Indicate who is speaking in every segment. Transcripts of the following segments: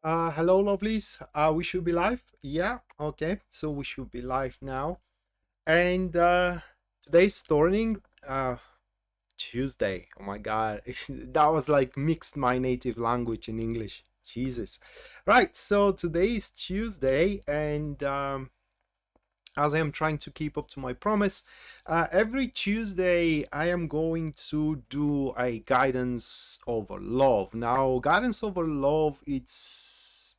Speaker 1: Hello, lovelies. We should be live. Yeah, okay. So we should be live now. And today's starting Tuesday. Oh my God, that was like mixed my native language in English. Jesus. Right. So today is Tuesday, and as I am trying to keep up to my promise, every Tuesday I am going to do a guidance over love. Now, guidance over love, it's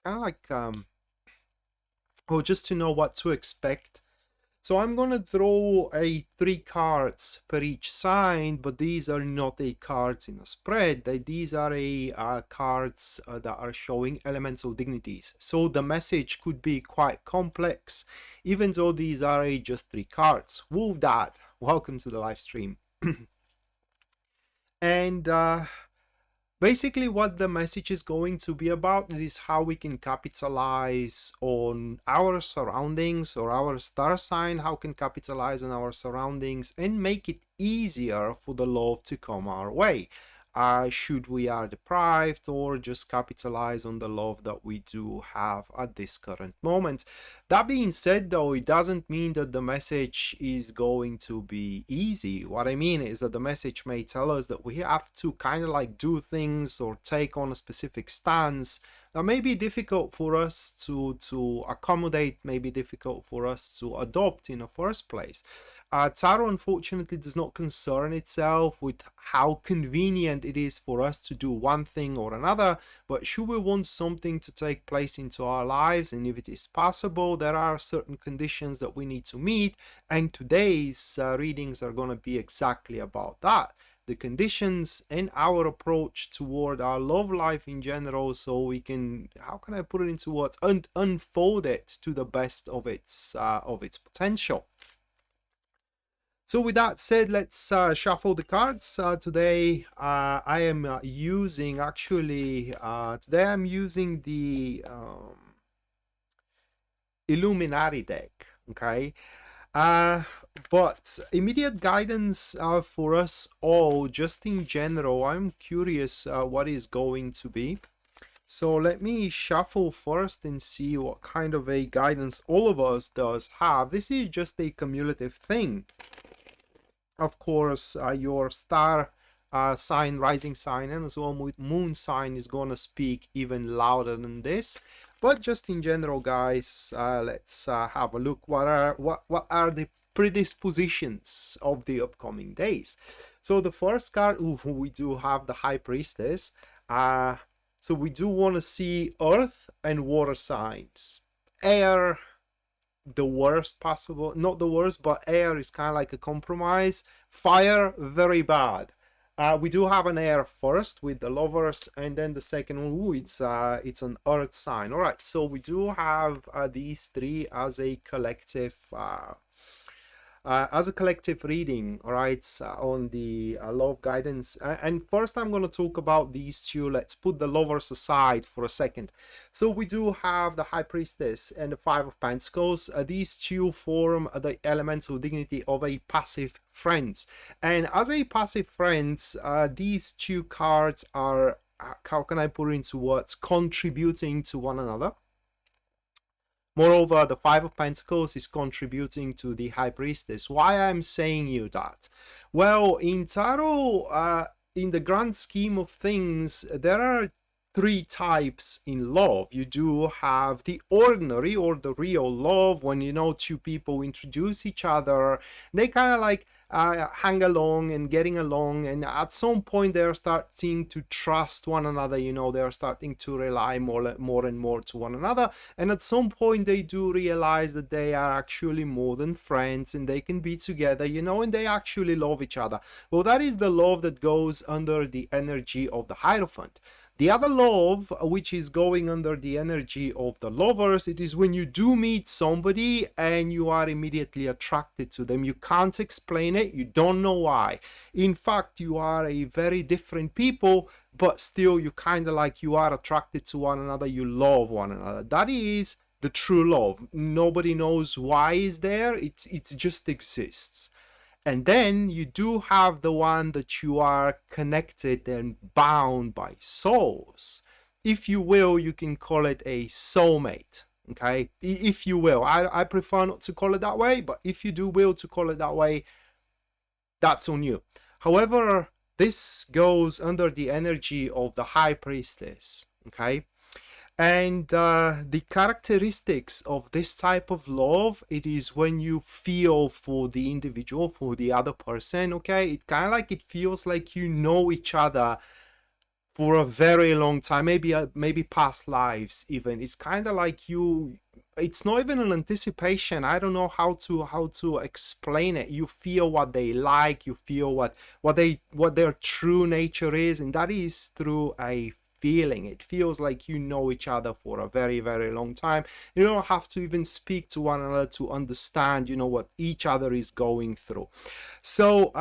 Speaker 1: kind of like or just to know what to expect. So I'm gonna throw a 3 cards per each sign, but these are not a cards in a spread. These are a cards that are showing elemental dignities. So the message could be quite complex, even though these are just 3 cards. Woo, that! Welcome to the live stream. And basically what the message is going to be about is how we can capitalize on our surroundings, or our star sign how can capitalize on our surroundings and make it easier for the love to come our way, should we are deprived, or just capitalize on the love that we do have at this current moment. That being said, though, it doesn't mean that the message is going to be easy. What I mean is that the message may tell us that we have to kind of like do things or take on a specific stance that may be difficult for us to accommodate, may be difficult for us to adopt in the first place. Tarot unfortunately does not concern itself with how convenient it is for us to do one thing or another, but should we want something to take place into our lives, and if it is possible, there are certain conditions that we need to meet, and today's readings are going to be exactly about that. The conditions and our approach toward our love life in general, so we can, how can I put it into words, unfold it to the best of its potential. So with that said, let's shuffle the cards. Today I am using, actually, today I'm using the Illuminati deck, okay? But immediate guidance for us all, just in general, I'm curious what is going to be. So let me shuffle first and see what kind of a guidance all of us does have. This is just a cumulative thing. Of course, your star sign, rising sign, and as well with moon sign is going to speak even louder than this. But just in general, guys, let's have a look. What are the predispositions of the upcoming days? So the first card, we do have the High Priestess. So we do want to see earth and water signs. Air, the worst possible, not the worst, but air is kind of like a compromise. Fire, very bad. We do have an air first with the lovers, and then the second one, it's an earth sign. All right, so we do have these three as a collective reading, all right, on the love guidance. And first I'm going to talk about these two. Let's put the lovers aside for a second. So we do have the High Priestess and the Five of Pentacles. These two form the elemental dignity of a passive friends, and as a passive friends, these two cards are, how can I put it into words, contributing to one another. Moreover, the Five of Pentacles is contributing to the High Priestess. Why I'm saying you that? Well, in Tarot, in the grand scheme of things, there are 3 types in love. You do have the ordinary, or the real love, when, you know, two people introduce each other, they kind of like hang along and getting along, and at some point they're starting to trust one another, you know, they're starting to rely more and more to one another, and at some point they do realize that they are actually more than friends and they can be together, you know, and they actually love each other. Well, that is the love that goes under the energy of the Hierophant. The other love, which is going under the energy of the lovers, it is when you do meet somebody and you are immediately attracted to them. You can't explain it, you don't know why. In fact, you are a very different people, but still you kind of like, you are attracted to one another, you love one another. That is the true love. Nobody knows why it's there, it just exists. And then you do have the one that you are connected and bound by souls. if you will, you can call it a soulmate. Okay, if you will. I prefer not to call it that way, but if you do will to call it that way, that's on you. However, this goes under the energy of the High Priestess. Okay, and the characteristics of this type of love, it is when you feel for the individual, for the other person. Okay, it kind of like, it feels like you know each other for a very long time, maybe past lives even. It's kind of like you, it's not even an anticipation. I don't know how to explain it. You feel what they like, you feel what their true nature is, and that is through a feeling. It feels like you know each other for a very, very long time. You don't have to even speak to one another to understand, you know, what each other is going through. So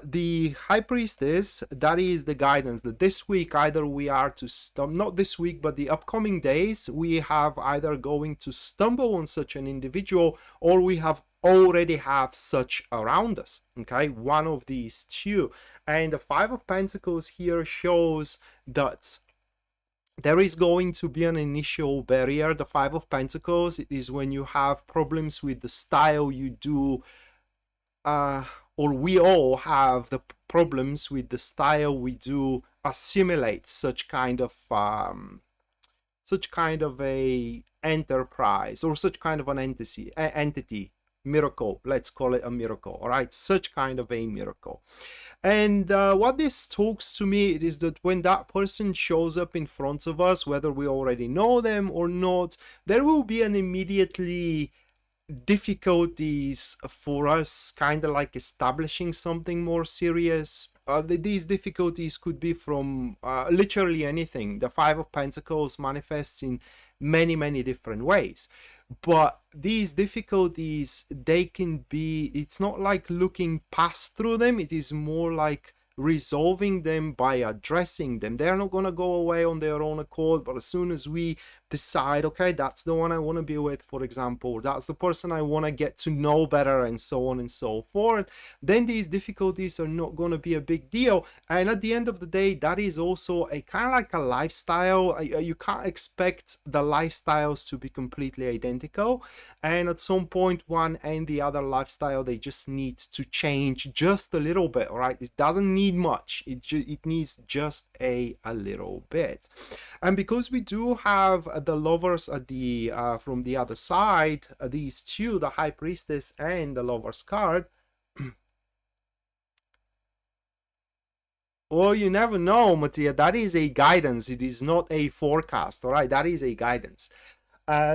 Speaker 1: the High Priestess, that is the guidance that this week either we are to not this week, but the upcoming days, we have either going to stumble on such an individual, or we have already have such around us. Okay, one of these two. And the Five of Pentacles here shows that there is going to be an initial barrier. The Five of Pentacles, it is when you have problems with the style you do, or we all have the problems with the style we do assimilate such kind of a enterprise, or such kind of an entity, miracle, let's call it a miracle. All right, such kind of a miracle. And what this talks to me, it is that when that person shows up in front of us, whether we already know them or not, there will be an immediately difficulties for us kind of like establishing something more serious. These difficulties could be from literally anything. The Five of Pentacles manifests in many different ways, but these difficulties, they can be, it's not like looking past through them, it is more like resolving them by addressing them. They're not going to go away on their own accord, but as soon as we decide, okay, that's the one I want to be with, for example, that's the person I want to get to know better, and so on and so forth, then these difficulties are not going to be a big deal. And at the end of the day, that is also a kind of like a lifestyle. You can't expect the lifestyles to be completely identical, and at some point one and the other lifestyle, they just need to change just a little bit. All right, it doesn't need much, it needs just a little bit. And because we do have the Lovers at the from the other side, these two, the High Priestess and the Lovers card, well, you never know, Mattia. That is a guidance, it is not a forecast. All right, that is a guidance.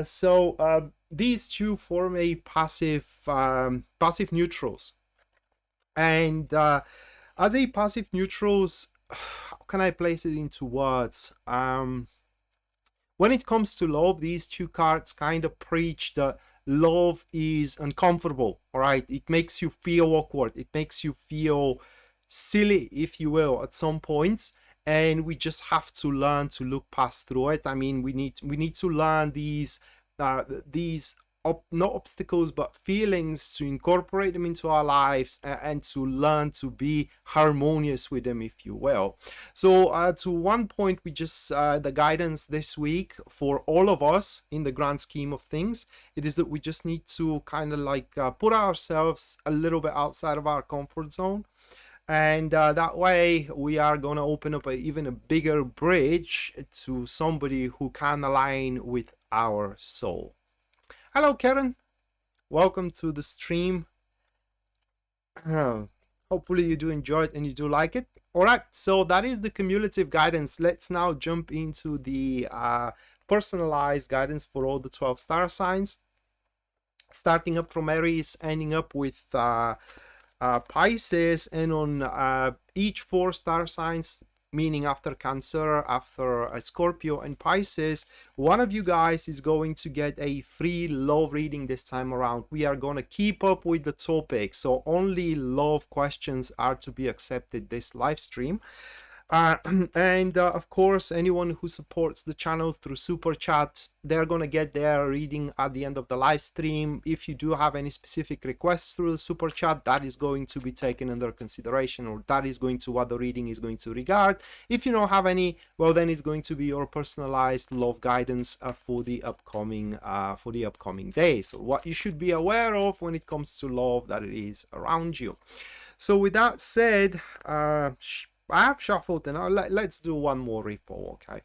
Speaker 1: So these two form a passive neutrals, and as a passive neutrals, how can I place it into words? When it comes to love, these two cards kind of preach that love is uncomfortable. All right, it makes you feel awkward, it makes you feel silly, if you will, at some points, and we just have to learn to look past through it. I mean, we need to learn these not obstacles but feelings, to incorporate them into our lives, and to learn to be harmonious with them, if you will. So to one point, we just the guidance this week for all of us in the grand scheme of things, it is that we just need to kind of like put ourselves a little bit outside of our comfort zone, and that way we are going to open up even a bigger bridge to somebody who can align with our soul. Hello, Karen. Welcome to the stream. Hopefully you do enjoy it and you do like it. All right, so that is the cumulative guidance. Let's now jump into the personalized guidance for all the 12 star signs, starting up from Aries, ending up with Pisces, and on each 4 star signs, meaning after Cancer, after Scorpio and Pisces, one of you guys is going to get a free love reading this time around. We are going to keep up with the topic, so only love questions are to be accepted this live stream. And of course, anyone who supports the channel through super chat, they're gonna get their reading at the end of the live stream. If you do have any specific requests through the super chat, that is going to be taken under consideration, or that is going to what the reading is going to regard. If you don't have any, well, then it's going to be your personalized love guidance for the upcoming days, or what you should be aware of when it comes to love that it is around you. So with that said, I have shuffled, and let's do one more riffle, okay?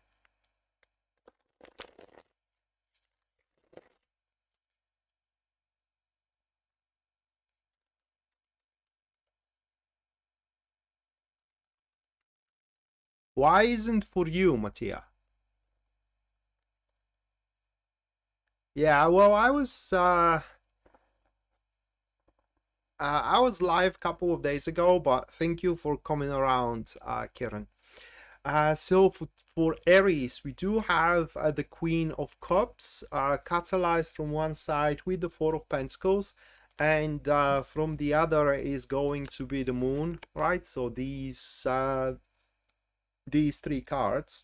Speaker 1: Why isn't for you, Mattia? Yeah, well, I was live a couple of days ago, but thank you for coming around, Karen. So for Aries, we do have the Queen of Cups catalyzed from one side with the Four of Pentacles, and from the other is going to be the Moon, right? So these three cards.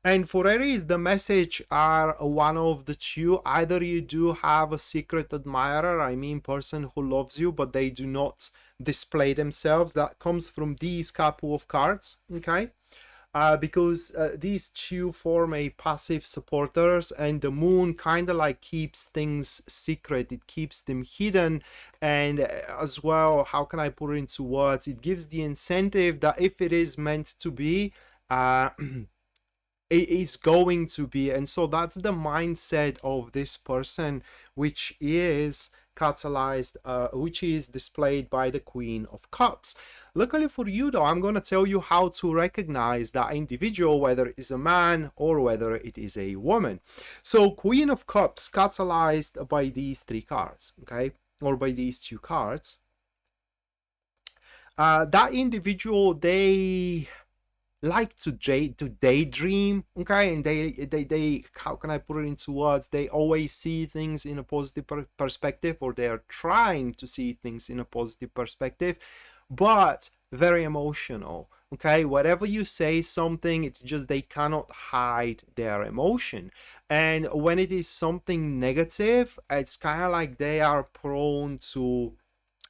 Speaker 1: And for Aries, the message are one of the two. Either you do have a secret admirer, I mean person who loves you, but they do not display themselves. That comes from these couple of cards, okay? Because these two form a passive supporters, and the Moon kind of like keeps things secret. It keeps them hidden, and as well, how can I put it into words? It gives the incentive that if it is meant to be, it is going to be. And so that's the mindset of this person, which is catalyzed, which is displayed by the Queen of Cups. Luckily for you though, I'm going to tell you how to recognize that individual, whether it is a man or whether it is a woman. So Queen of Cups catalyzed by these three cards, okay, or by these two cards. That individual, they like to daydream, okay, and they how can I put it into words? They always see things in a positive perspective, or they are trying to see things in a positive perspective, but very emotional, okay? Whatever you say something, it's just they cannot hide their emotion. And when it is something negative, it's kind of like they are prone to,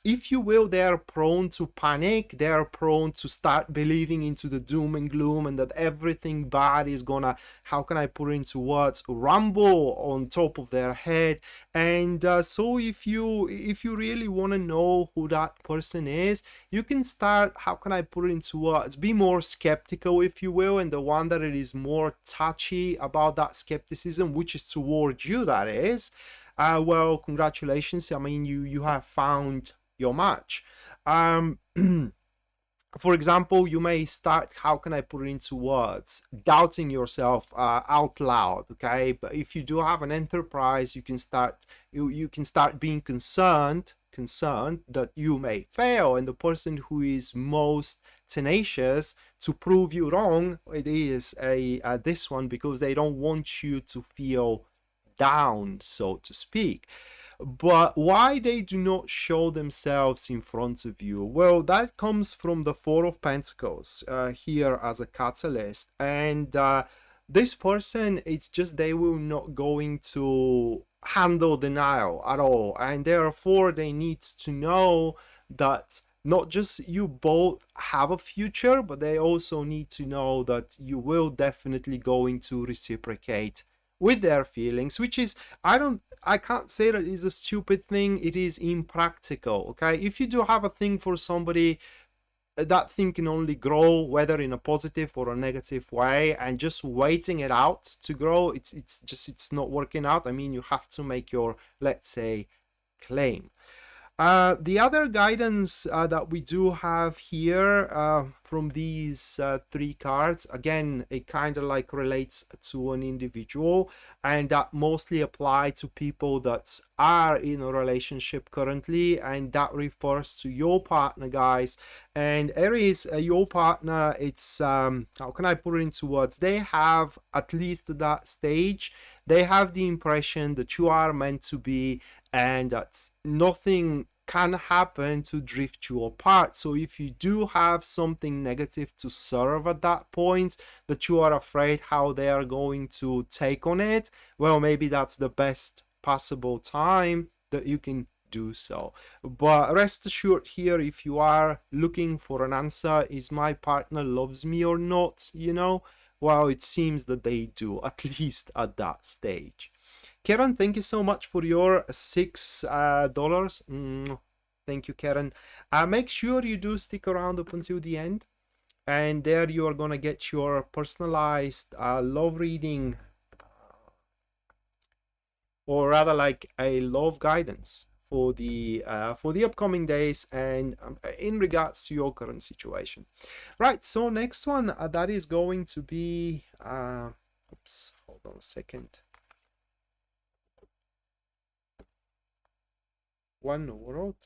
Speaker 1: if you will, they are prone to panic. They are prone to start believing into the doom and gloom, and that everything bad is gonna, how can I put it into words, rumble on top of their head. And so if you really want to know who that person is, you can start, how can I put it into words, be more skeptical, if you will, and the one that it is more touchy about that skepticism, which is towards you, that is, well, congratulations. I mean, you have found your match. For example, you may start, how can I put it into words, doubting yourself out loud, okay? But if you do have an enterprise, you can start being concerned that you may fail, and the person who is most tenacious to prove you wrong, it is this one, because they don't want you to feel down, so to speak. But why they do not show themselves in front of you? Well, that comes from the Four of Pentacles here as a catalyst. And this person, it's just they will not going to handle denial at all. And therefore, they need to know that not just you both have a future, but they also need to know that you will definitely going to reciprocate with their feelings, which is, I can't say that it's a stupid thing, it is impractical, okay? If you do have a thing for somebody, that thing can only grow, whether in a positive or a negative way, and just waiting it out to grow, it's not working out. I mean, you have to make your, let's say, claim. The other guidance that we do have here from these three cards, again, it kind of like relates to an individual, and that mostly apply to people that are in a relationship currently, and that refers to your partner, guys. And Aries, your partner, it's how can I put it into words? They have, at least at that stage, they have the impression that you are meant to be, and that nothing can happen to drift you apart. So if you do have something negative to serve at that point, that you are afraid how they are going to take on it, well, maybe that's the best possible time that you can do so. But rest assured here, if you are looking for an answer, is my partner loves me or not, you know, well, it seems that they do, at least at that stage. Karen, thank you so much for your $6. Thank you, Karen. Make sure you do stick around up until the end, and there you are gonna get your personalized love reading, or rather like a love guidance for the upcoming days, and in regards to your current situation. Right, so next one, that is going to be oops, hold on a second. One world.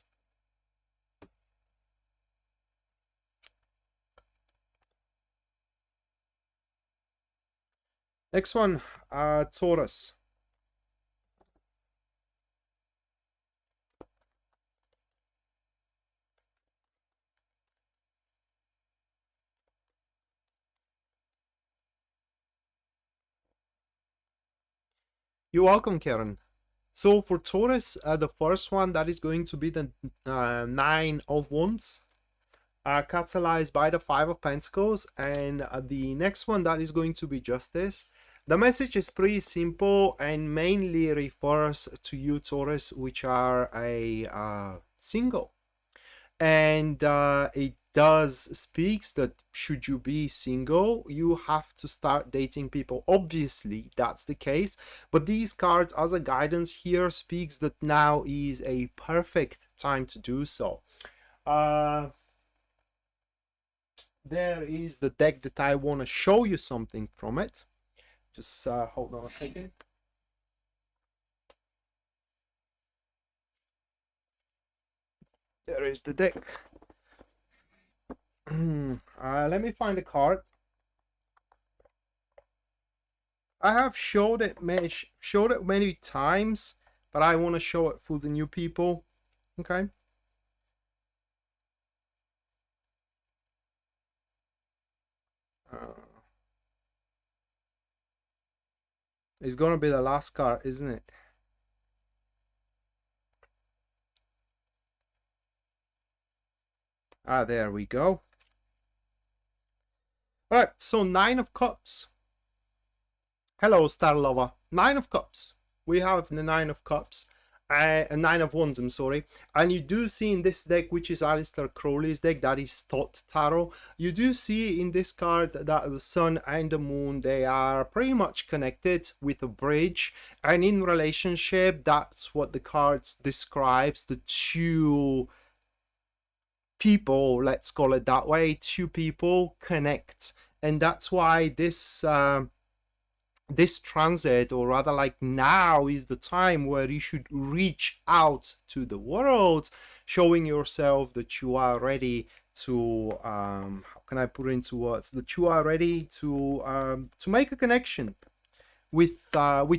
Speaker 1: Next one, Taurus. You're welcome, Karen. So for Taurus, the first one, that is going to be the Nine of Wands, catalyzed by the Five of Pentacles, and the next one, that is going to be Justice. The message is pretty simple and mainly refers to you, Taurus, which are a single, and it does speaks that should you be single, you have to start dating people. Obviously that's the case, but these cards as a guidance here speaks that now is a perfect time to do so. There is the deck that I want to show you something from it. Just hold on a second. There is the deck. Let me find a card. I have showed it many times, but I want to show it for the new people. Okay. It's gonna be the last card, isn't it? There we go. All right, so Nine of Cups. Hello, Star Lover. Nine of Cups. We have the Nine of Cups. Nine of Wands, I'm sorry. And you do see in this deck, which is Aleister Crowley's deck, that is Thoth Tarot, you do see in this card that the Sun and the Moon, they are pretty much connected with a bridge. And in relationship, that's what the cards describes, the two people, let's call it that way, two people connect. And that's why this this transit, or rather like now, is the time where you should reach out to the world, showing yourself that you are ready to how can I put it into words, that you are ready to make a connection with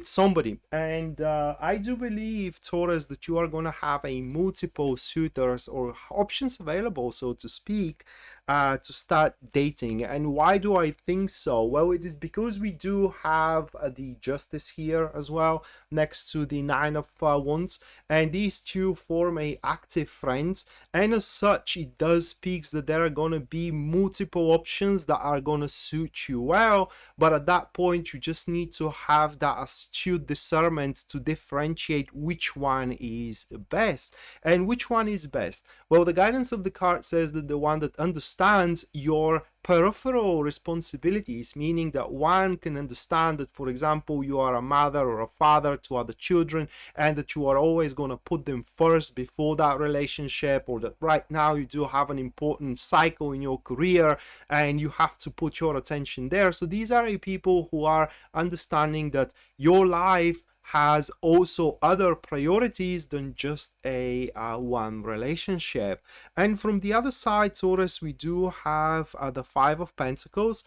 Speaker 1: somebody. And I do believe, Taurus, that you are going to have a multiple suitors or options available, so to speak, to start dating. And why do I think so? Well, it is because we do have the Justice here as well, next to the Nine of Wands, and these two form a active friends, and as such it does speaks that there are going to be multiple options that are going to suit you well. But at that point, you just need to have that astute discernment to differentiate which one is best. And which one is best? Well, the guidance of the card says that the one that understands your peripheral responsibilities, meaning that one can understand that, for example, you are a mother or a father to other children, and that you are always going to put them first before that relationship, or that right now you do have an important cycle in your career and you have to put your attention there. So these are people who are understanding that your life has also other priorities than just a one relationship. And from the other side, Taurus, we do have the Five of Pentacles,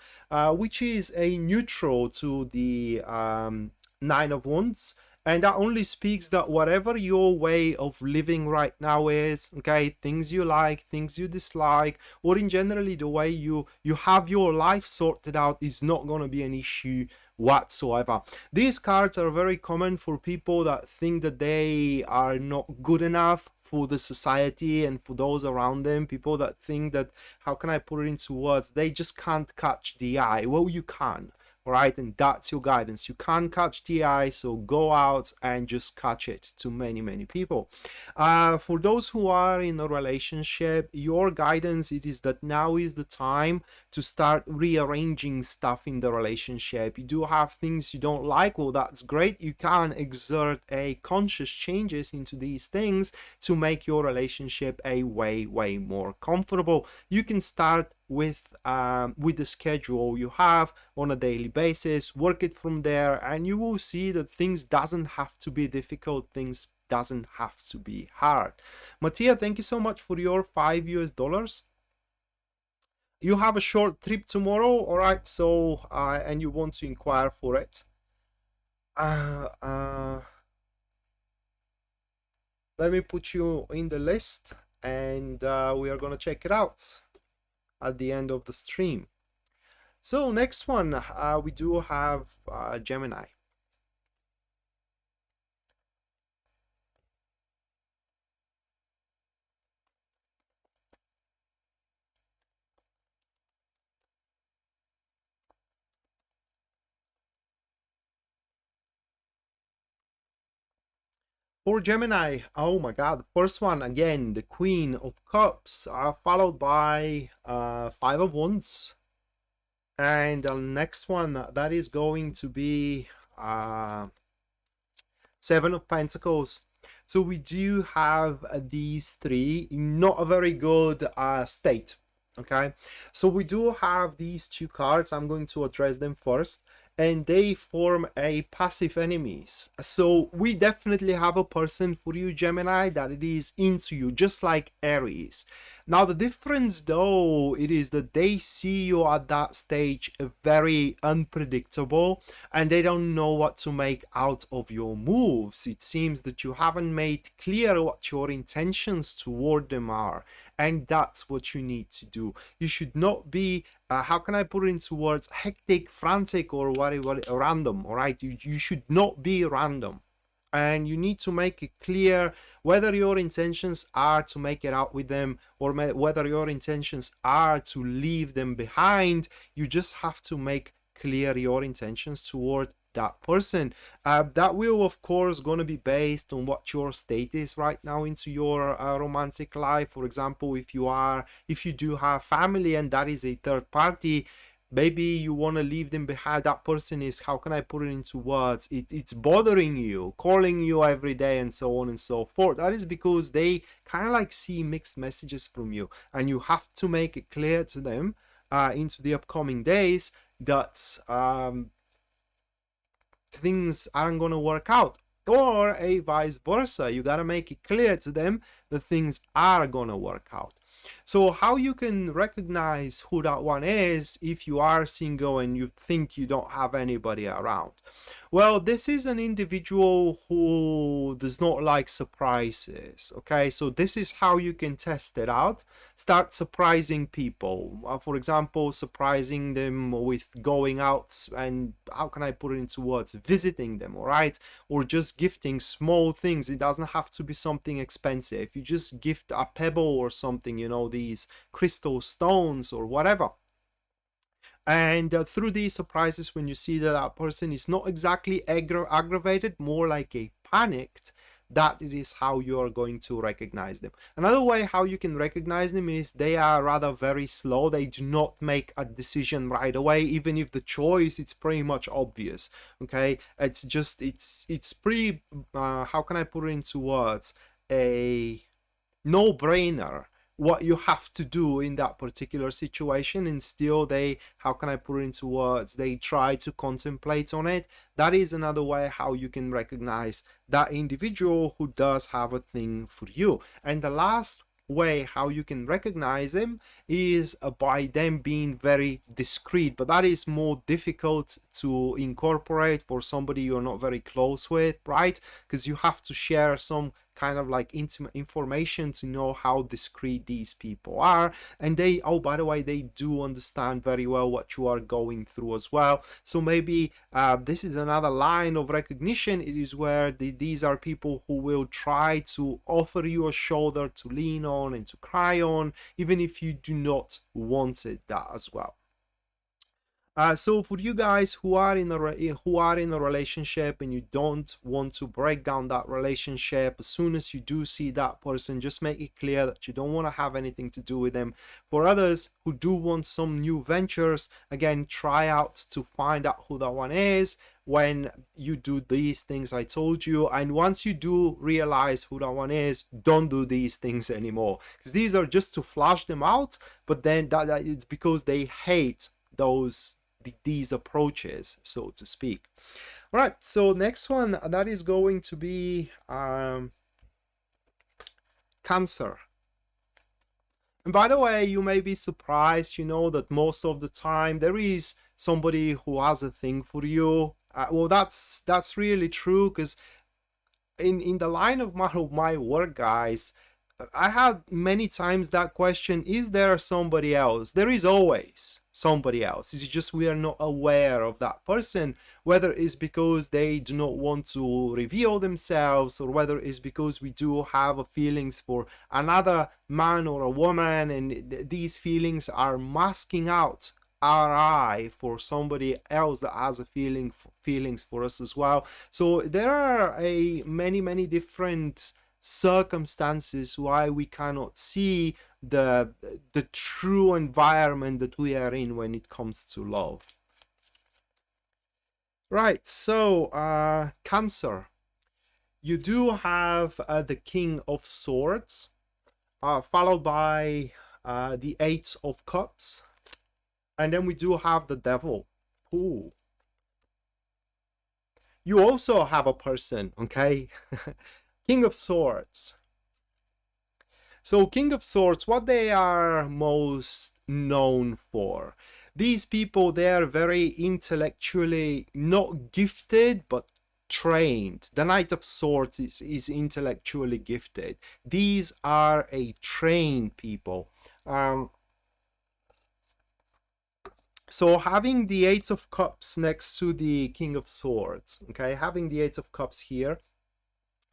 Speaker 1: which is a neutral to the Nine of Wands. And that only speaks that whatever your way of living right now is, okay, things you like, things you dislike, or in generally the way you have your life sorted out is not going to be an issue whatsoever. These cards are very common for people that think that they are not good enough for the society and for those around them. People that think that, how can I put it into words, they just can't catch the eye. Well, you can. Right, and that's your guidance. You can't catch the eye, so go out and just catch it to many people. For those who are in a relationship, your guidance, it is that now is the time to start rearranging stuff in the relationship. You do have things you don't like, well, that's great. You can exert a conscious changes into these things to make your relationship a way more comfortable. You can start with the schedule you have on a daily basis, work it from there, and you will see that things doesn't have to be difficult, things doesn't have to be hard. Mattia, thank you so much for your $5 US. You have a short trip tomorrow, all right, so and you want to inquire for it. Let me put you in the list, and we are gonna check it out at the end of the stream. So next one, we do have Gemini. For Gemini, oh my god, the first one again, the Queen of Cups, followed by 5 of Wands. And the next one, that is going to be 7 of Pentacles. So we do have these three in not a very good state. Okay, so we do have these two cards. I'm going to address them first, and they form a passive enemies. So we definitely have a person for you, Gemini, that it is into you, just like Aries. Now the difference though, it is that they see you at that stage very unpredictable, and they don't know what to make out of your moves. It seems that you haven't made clear what your intentions toward them are, and that's what you need to do. You should not be how can I put it into words, hectic, frantic, or what random. All right, you should not be random, and you need to make it clear whether your intentions are to make it out with them or whether your intentions are to leave them behind. You just have to make clear your intentions toward that person. That will of course going to be based on what your state is right now into your romantic life. For example, if you do have family and that is a third party, maybe you want to leave them behind. That person is, how can I put it into words, it's bothering you, calling you every day and so on and so forth. That is because they kind of like see mixed messages from you, and you have to make it clear to them into the upcoming days that things aren't going to work out, or a vice versa. You got to make it clear to them that things are going to work out. So how you can recognize who that one is if you are single and you think you don't have anybody around? Well, this is an individual who does not like surprises. Okay, so this is how you can test it out. Start surprising people. For example, surprising them with going out and, how can I put it into words, visiting them, all right? Or just gifting small things. It doesn't have to be something expensive. You just gift a pebble or something, you know, these crystal stones or whatever. And through these surprises, when you see that that person is not exactly aggravated, more like a panicked, that it is how you are going to recognize them. Another way how you can recognize them is they are rather very slow. They do not make a decision right away, even if the choice it's pretty much obvious. Okay, it's just it's pretty how can I put it into words, a no-brainer what you have to do in that particular situation, and still they, how can I put it into words, they try to contemplate on it. That is another way how you can recognize that individual who does have a thing for you. And the last way how you can recognize them is by them being very discreet, but that is more difficult to incorporate for somebody you're not very close with, right? Because you have to share some kind of like intimate information to know how discreet these people are. And they, oh, by the way, they do understand very well what you are going through as well. So maybe this is another line of recognition. It is where these are people who will try to offer you a shoulder to lean on and to cry on, even if you do not want it that as well. So for you guys who are in a relationship and you don't want to break down that relationship, as soon as you do see that person, just make it clear that you don't want to have anything to do with them. For others who do want some new ventures, again, try out to find out who that one is when you do these things I told you. And once you do realize who that one is, don't do these things anymore, because these are just to flush them out. But then that it's because they hate these approaches, so to speak. All right, so next one, that is going to be Cancer. And by the way, you may be surprised, you know, that most of the time there is somebody who has a thing for you. Well, that's really true, because in the line of my work, guys, I had many times that question, is there somebody else? There is always somebody else. It's just we are not aware of that person, whether it's because they do not want to reveal themselves, or whether it's because we do have feelings for another man or a woman, and these feelings are masking out our eye for somebody else that has feelings for us as well. So there are many different circumstances why we cannot see the true environment that we are in when it comes to love. Right, so Cancer, you do have the King of Swords, followed by the Eight of Cups, and then we do have the Devil. Ooh. You also have a person, okay? King of Swords. So King of Swords, what they are most known for. These people, they are very intellectually not gifted, but trained. The Knight of Swords is intellectually gifted. These are a trained people. So having the Eight of Cups next to the King of Swords, okay, having the Eight of Cups here,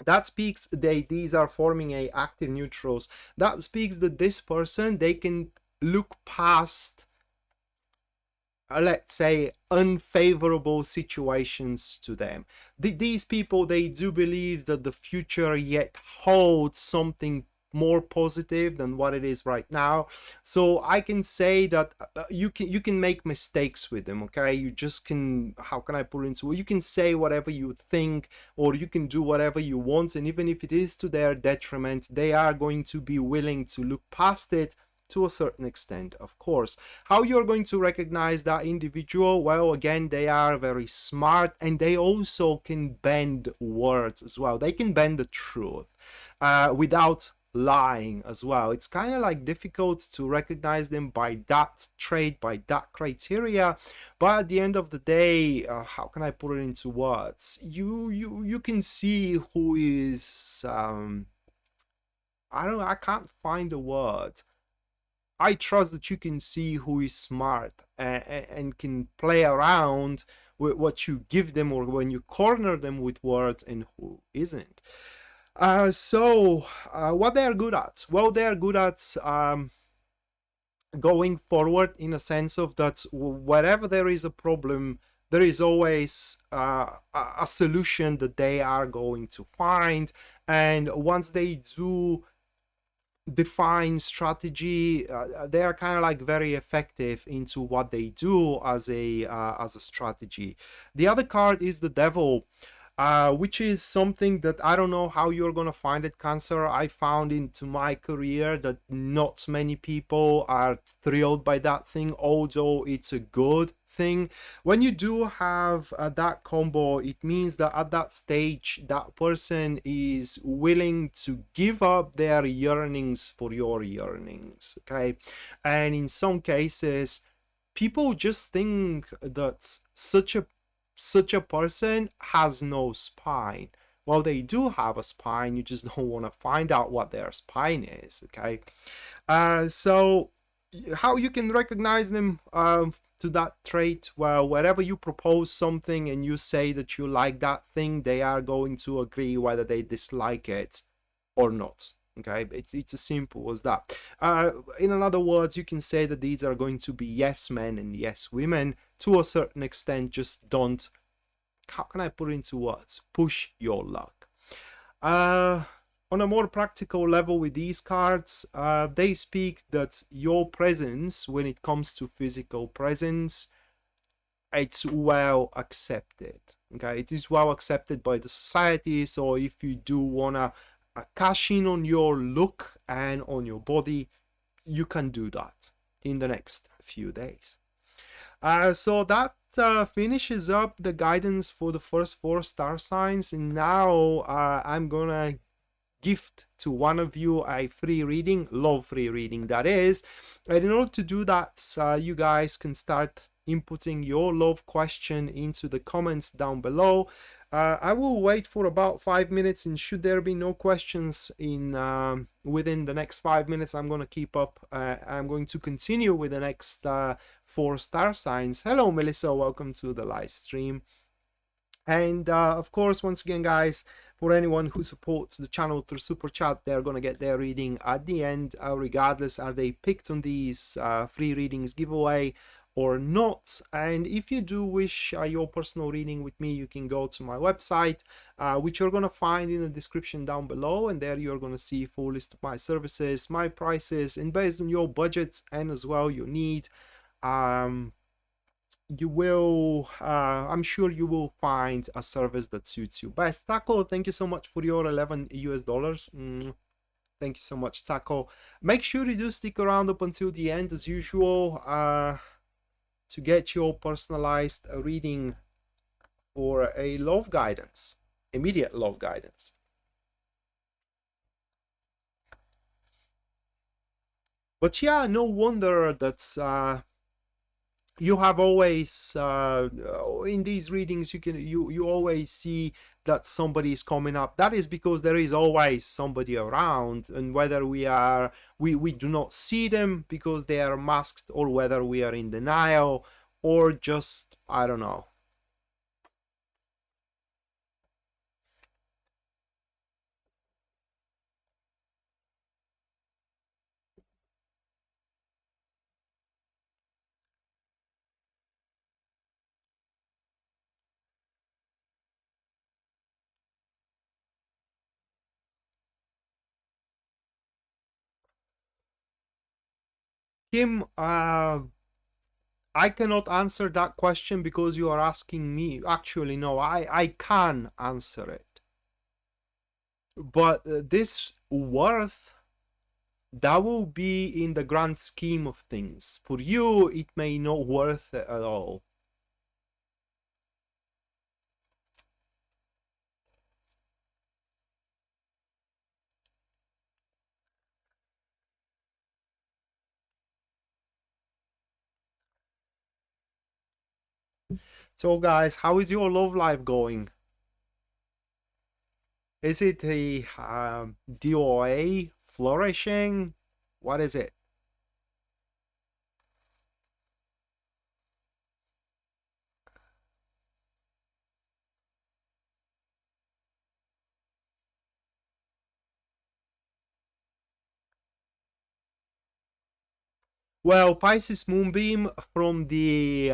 Speaker 1: that speaks these are forming a active neutrals. That speaks that this person, they can look past let's say unfavorable situations to them. These people, they do believe that the future yet holds something more positive than what it is right now. So I can say that you can make mistakes with them, okay? You just can, how can I put it into, you can say whatever you think, or you can do whatever you want, and even if it is to their detriment, they are going to be willing to look past it to a certain extent, of course. How you're going to recognize that individual? Well, again, they are very smart, and they also can bend words as well. They can bend the truth without lying as well. It's kind of like difficult to recognize them by that trait, by that criteria, but at the end of the day, how can I put it into words? You can see who is I can't find a word. I trust that you can see who is smart and can play around with what you give them, or when you corner them with words, and who isn't. So what they are good at? Well, they are good at going forward, in a sense of that wherever there is a problem, there is always a solution that they are going to find. And once they do define strategy, they are kind of like very effective into what they do as a strategy. The other card is the Devil, which is something that I don't know how you're gonna find it, Cancer. I found into my career that not many people are thrilled by that thing, although it's a good thing. When you do have that combo, it means that at that stage, that person is willing to give up their yearnings for your yearnings, okay? And in some cases, people just think that such a person has no spine. Well, they do have a spine, you just don't want to find out what their spine is, okay? So how you can recognize them to that trait? Well, wherever you propose something and you say that you like that thing, they are going to agree whether they dislike it or not. Okay, it's as simple as that. In other words, you can say that these are going to be yes men and yes women to a certain extent. Just don't, how can I put it into words, push your luck. On a more practical level with these cards, they speak that your presence, when it comes to physical presence, it's well accepted. Okay, it is well accepted by the society. So if you do wanna cash in on your look and on your body, you can do that in the next few days. So that finishes up the guidance for the first 4 star signs, and now I'm gonna gift to one of you a free reading, love free reading that is. And in order to do that, you guys can start inputting your love question into the comments down below. I will wait for about 5 minutes, and should there be no questions in within the next 5 minutes, I'm going to keep up. I'm going to continue with the next 4 star signs. Hello Melissa, welcome to the live stream. And of course, once again guys, for anyone who supports the channel through super chat, they're gonna get their reading at the end, regardless are they picked on these free readings giveaway or not. And if you do wish your personal reading with me, you can go to my website, which you're gonna find in the description down below, and there you're gonna see a full list of my services, my prices, and based on your budget and as well your need, you will I'm sure you will find a service that suits you best. Taco, thank you so much for your 11 US dollars. Thank you so much, Taco. Make sure you do stick around up until the end as usual to get your personalized reading for a love guidance, immediate love guidance. But yeah, no wonder that's you have always in these readings you always see that somebody is coming up. That is because there is always somebody around, and whether we do not see them because they are masked, or whether we are in denial, or just I don't know. Kim, I cannot answer that question because you are asking me. Actually, no, I can answer it. But this worth, that will be in the grand scheme of things. For you, it may not worth it at all. So guys, how is your love life going? Is it a DOA flourishing? What is it? Well, Pisces Moonbeam, from the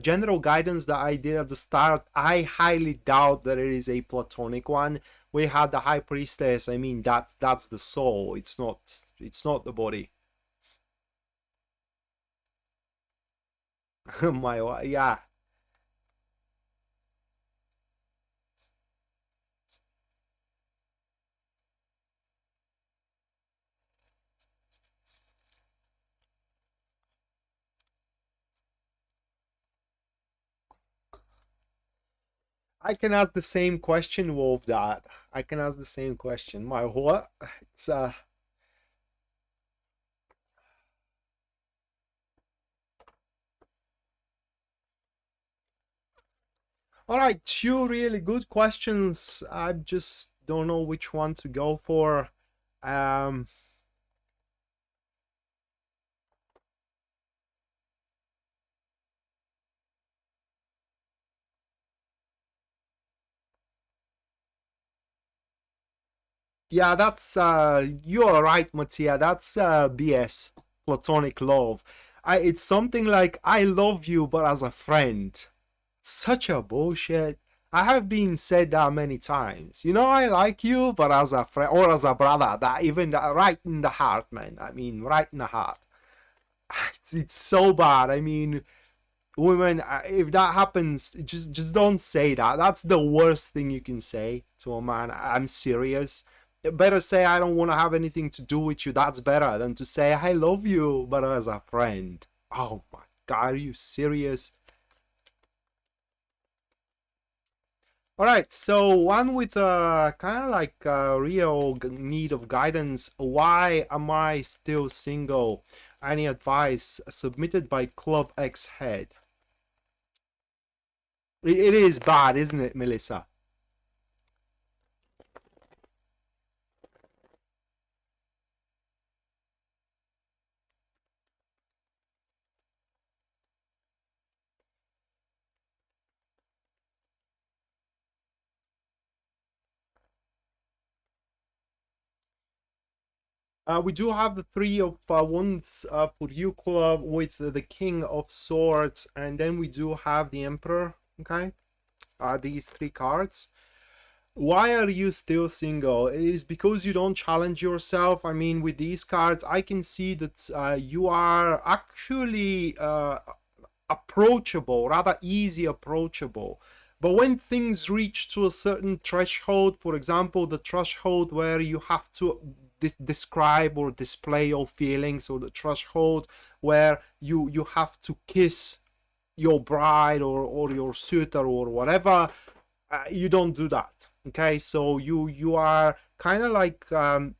Speaker 1: general guidance that I did at the start, I highly doubt that it is a platonic one. We had the High Priestess. I mean, that's the soul. It's not the body. Yeah. I can ask the same question, Wolf. That I can ask the same question. My what? It's all right. Two really good questions. I just don't know which one to go for. Um. Yeah, that's you're right, Mattia. That's BS, platonic love. It's something like I love you, but as a friend. Such a bullshit. I have been said that many times. You know, I like you, but as a friend or as a brother, that even that right in the heart, man. I mean, right in the heart. It's so bad. I mean, women, if that happens, just don't say that. That's the worst thing you can say to a man. I'm serious. Better say I don't want to have anything to do with you. That's better than to say I love you, but as a friend. Oh my god, are you serious? All right, so one with kind of like a real need of guidance. Why am I still single? Any advice submitted by Club X Head? It is bad, isn't it, Melissa? We do have the Three of Wands for you, Club, with the King of Swords, and then we do have the Emperor. Okay, these three cards. Why are you still single? It is because you don't challenge yourself. I mean, with these cards, I can see that you are actually approachable, rather easy approachable. But when things reach to a certain threshold, for example, the threshold where you have to describe or display your feelings, or the threshold where you have to kiss your bride or your suitor or whatever, you don't do that. Okay, so you are kind of like how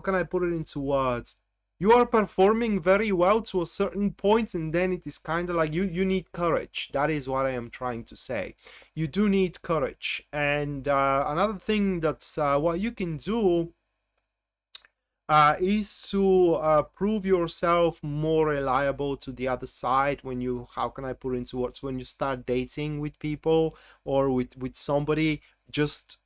Speaker 1: can I put it into words? You are performing very well to a certain point, and then it is kind of like you need courage. That is what I am trying to say. You do need courage. And another thing that's what you can do is to prove yourself more reliable to the other side when you, how can I put it into words, when you start dating with people or with somebody. Just,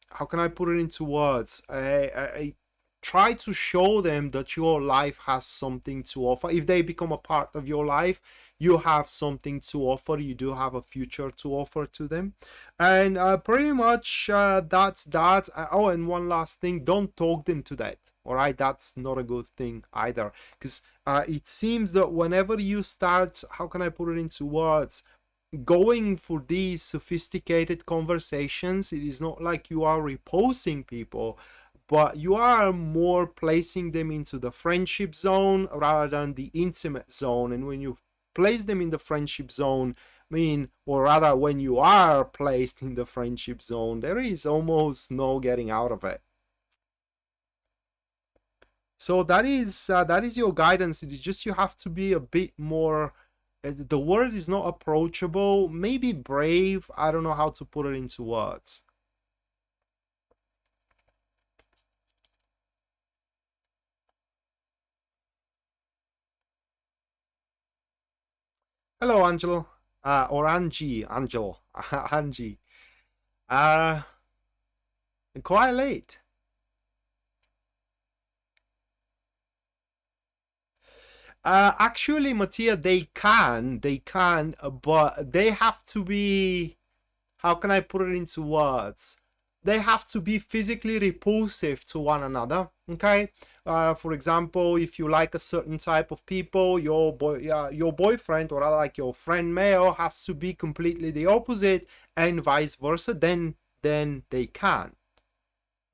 Speaker 1: how can I put it into words? I try to show them that your life has something to offer. If they become a part of your life, you have something to offer. You do have a future to offer to them. And pretty much that's that. Oh, and one last thing, don't talk them to death. All right, that's not a good thing either, because it seems that whenever you start, how can I put it into words, going for these sophisticated conversations, it is not like you are reposing people, but you are more placing them into the friendship zone rather than the intimate zone. And when you place them in the friendship zone, I mean, or rather when you are placed in the friendship zone, there is almost no getting out of it. So that is your guidance. It is just you have to be a bit more, the word is not approachable, maybe brave. I don't know how to put it into words. Hello, Angelo. Or Angie. Angelo. Angie. Uh, quite late. Actually, Mattia, they can, but they have to be, how can I put it into words? They have to be physically repulsive to one another. Okay. For example, if you like a certain type of people, your boyfriend, or rather like your friend male, has to be completely the opposite, and vice versa. Then they can.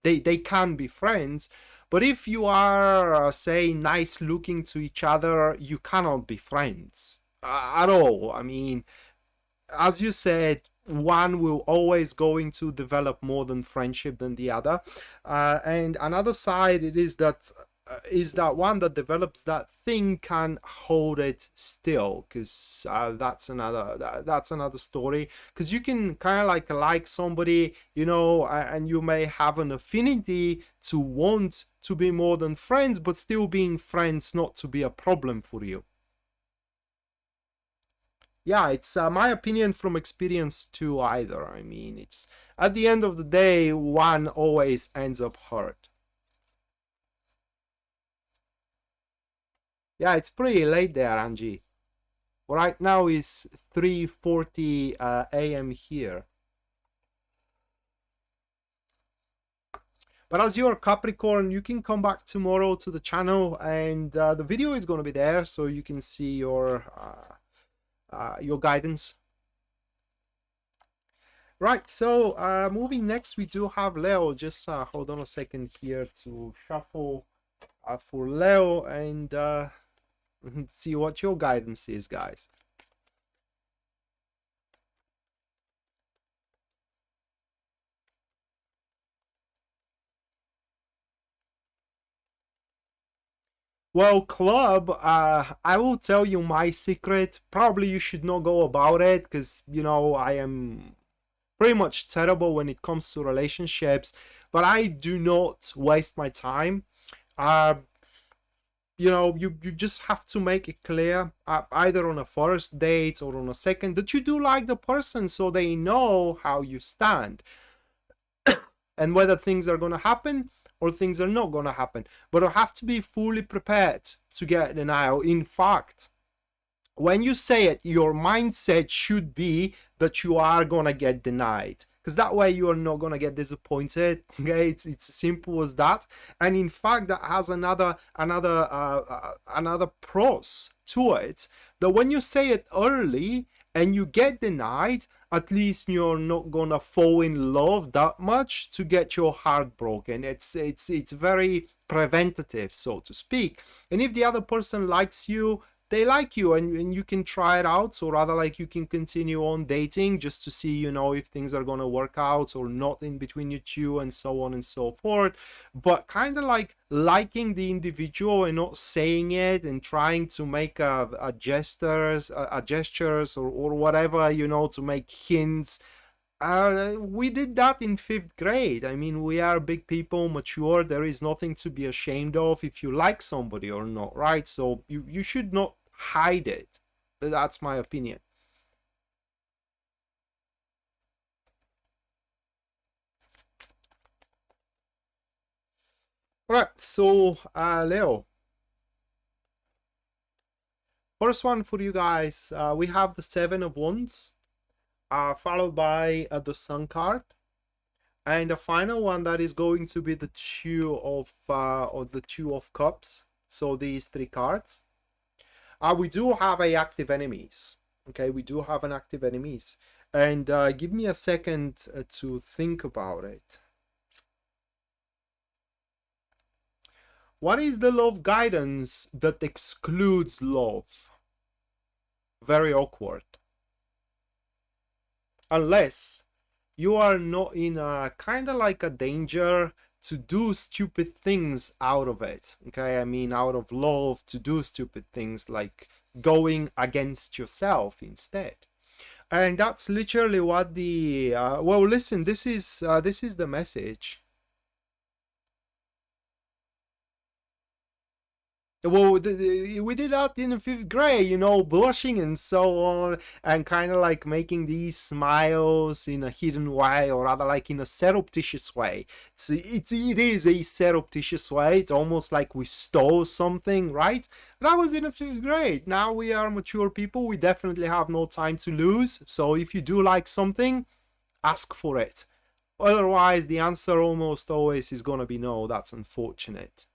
Speaker 1: They can be friends. But if you are, say, nice looking to each other, you cannot be friends at all. I mean, as you said, one will always going to develop more than friendship than the other, and another side it is that one that develops that thing can hold it still, because that's another story, because you can kind of like somebody, you know, and you may have an affinity to want to be more than friends, but still being friends not to be a problem for you. Yeah, it's my opinion from experience too either. I mean, it's at the end of the day, one always ends up hurt. Yeah, it's pretty late there, Angie. Right now is 3:40 a.m. here. But as you're Capricorn, you can come back tomorrow to the channel, and the video is going to be there, so you can see your guidance. Right, so moving next, we do have Leo. Just hold on a second here to shuffle for Leo and see what your guidance is, guys. Well, club, I will tell you my secret. Probably you should not go about it, because, you know, I am pretty much terrible when it comes to relationships, but I do not waste my time. You know, you just have to make it clear, either on a first date or on a second, that you do like the person, so they know how you stand and whether things are going to happen or things are not going to happen. But you have to be fully prepared to get denial. In fact, when you say it, your mindset should be that you are going to get denied, because that way you are not going to get disappointed. Okay, it's as simple as that. And in fact, that has another pros to it, that when you say it early and you get denied, at least you're not gonna fall in love that much to get your heart broken. It's very preventative, so to speak. And if the other person likes you, they like you, and you can try it out. So rather, like, you can continue on dating just to see, you know, if things are gonna work out or not in between you two, and so on and so forth. But kind of like liking the individual and not saying it, and trying to make a gestures or whatever, you know, to make hints. We did that in 5th grade. I mean, we are big people, mature. There is nothing to be ashamed of if you like somebody or not, right? So you should not hide it. That's my opinion. All right, so Leo, first one for you guys, we have the 7 of Wands, followed by the Sun card, and the final one that is going to be the Two of Cups. So these 3 cards. We do have a active enemies. Okay, we do have an active enemies, and give me a second to think about it. What is the love guidance that excludes love? Very awkward. Unless you are not in a kind of like a danger to do stupid things out of it. Okay, I mean, out of love, to do stupid things like going against yourself instead. And that's literally what the well, listen, this is the message. Well, we did that in 5th grade, you know, blushing and so on, and kind of like making these smiles in a hidden way, or rather like in a surreptitious way. It is a surreptitious way. It's almost like we stole something, right? That was in 5th grade. Now we are mature people. We definitely have no time to lose. So if you do like something, ask for it. Otherwise, the answer almost always is gonna be no. That's unfortunate.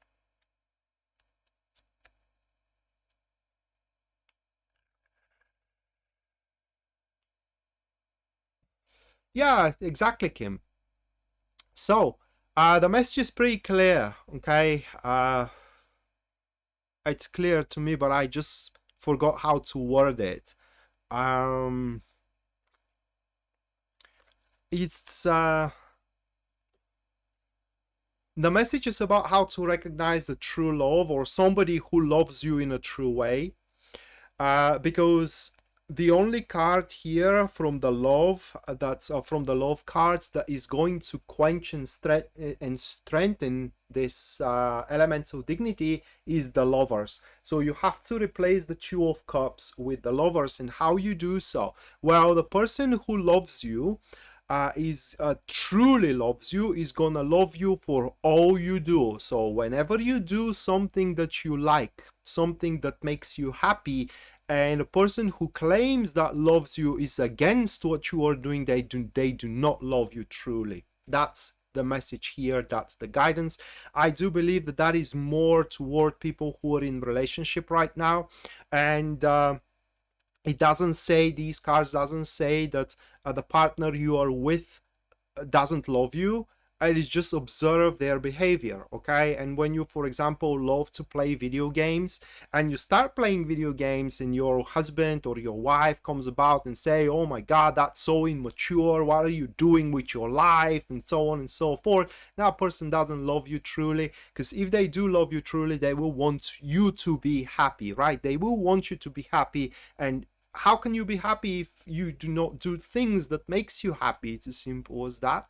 Speaker 1: Yeah, exactly, Kim. So, the message is pretty clear, okay? It's clear to me, but I just forgot how to word it. it's the message is about how to recognize the true love, or somebody who loves you in a true way. Because the only card here from the love, that's from the love cards, that is going to quench and strengthen this elemental dignity is the Lovers. So you have to replace the Two of Cups with the Lovers. And how you do so? Well, the person who loves you truly loves you, is gonna love you for all you do. So whenever you do something that you like, something that makes you happy, and a person who claims that loves you is against what you are doing, they do not love you truly. That's the message here. That's the guidance. I do believe that that is more toward people who are in relationship right now. And it doesn't say, these cards doesn't say that the partner you are with doesn't love you. It is just observe their behavior, okay? And when you, for example, love to play video games, and you start playing video games, and your husband or your wife comes about and say, oh my god, that's so immature, what are you doing with your life, and so on and so forth, that person doesn't love you truly. Because if they do love you truly, they will want you to be happy, right? They will want you to be happy. And how can you be happy if you do not do things that makes you happy? It's as simple as that.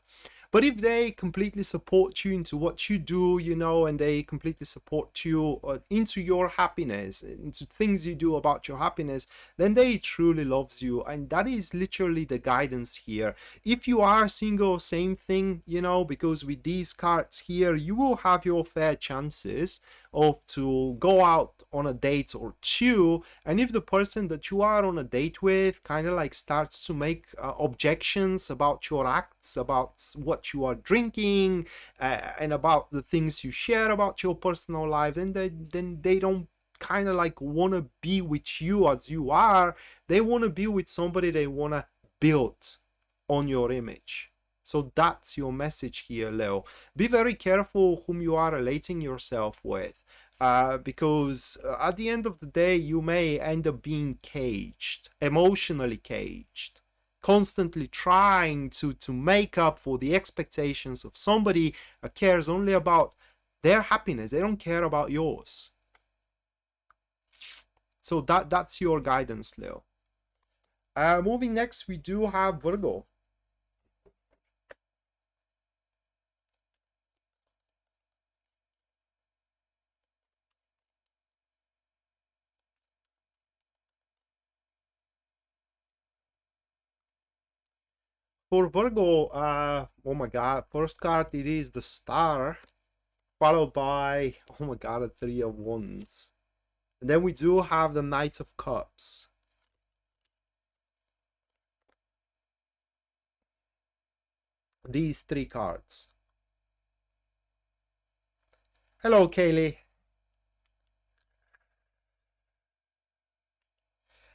Speaker 1: But if they completely support you into what you do, you know, and they completely support you into your happiness, into things you do about your happiness, then they truly loves you. And that is literally the guidance here. If you are single, same thing, you know, because with these cards here, you will have your fair chances of to go out on a date or two. And if the person that you are on a date with kind of like starts to make objections about your acts, about what you are drinking, and about the things you share about your personal life, then they don't kind of like want to be with you as you are. They want to be with somebody they want to build on your image. So that's your message here, Leo. Be very careful whom you are relating yourself with, because at the end of the day, you may end up being caged, emotionally caged, constantly trying to make up for the expectations of somebody that cares only about their happiness. They don't care about yours. So that's your guidance, Leo. Moving next, we do have Virgo. For Virgo, oh my god, first card, it is the Star, followed by, oh my god, a Three of Wands. And then we do have the Knight of Cups. These three cards. Hello, Kaylee.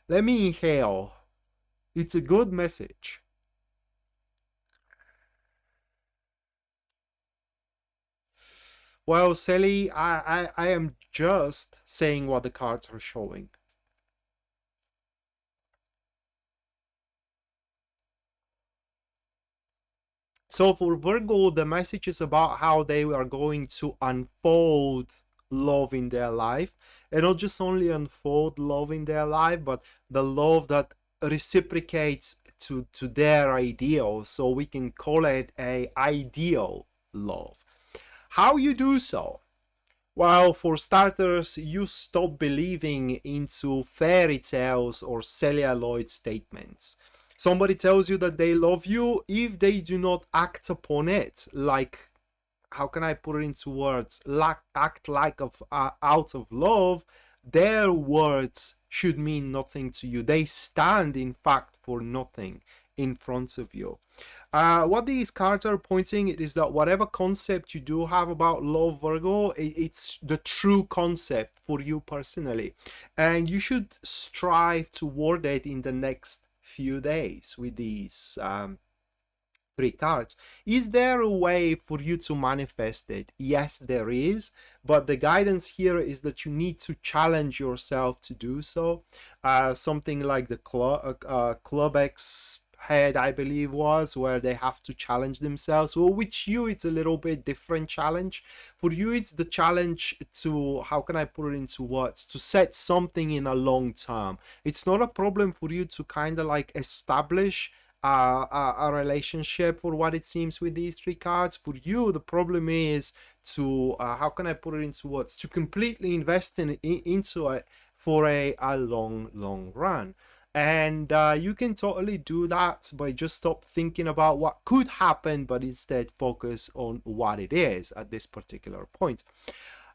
Speaker 1: Let me inhale. It's a good message. Well, Sally, I am just saying what the cards are showing. So for Virgo, the message is about how they are going to unfold love in their life, and not just only unfold love in their life, but the love that reciprocates to their ideal. So we can call it a ideal love. How you do so? Well, for starters, you stop believing into fairy tales or celluloid statements. Somebody tells you that they love you, if they do not act upon it, like, how can I put it into words, act like out of love, their words should mean nothing to you. They stand, in fact, for nothing in front of you. What these cards are pointing is that whatever concept you do have about love, Virgo, it's the true concept for you personally, and you should strive toward it in the next few days with these three cards. Is there a way for you to manifest it? Yes, there is, but the guidance here is that you need to challenge yourself to do so. Something like the Club X head, I believe was, where they have to challenge themselves. Well, with you, it's a little bit different challenge. For you, it's the challenge to, how can I put it into words, to set something in a long term. It's not a problem for you to kind of like establish a relationship, for what it seems with these three cards. For you, the problem is to, how can I put it into words, to completely invest into it for a long run. And you can totally do that by just stop thinking about what could happen, but instead focus on what it is at this particular point.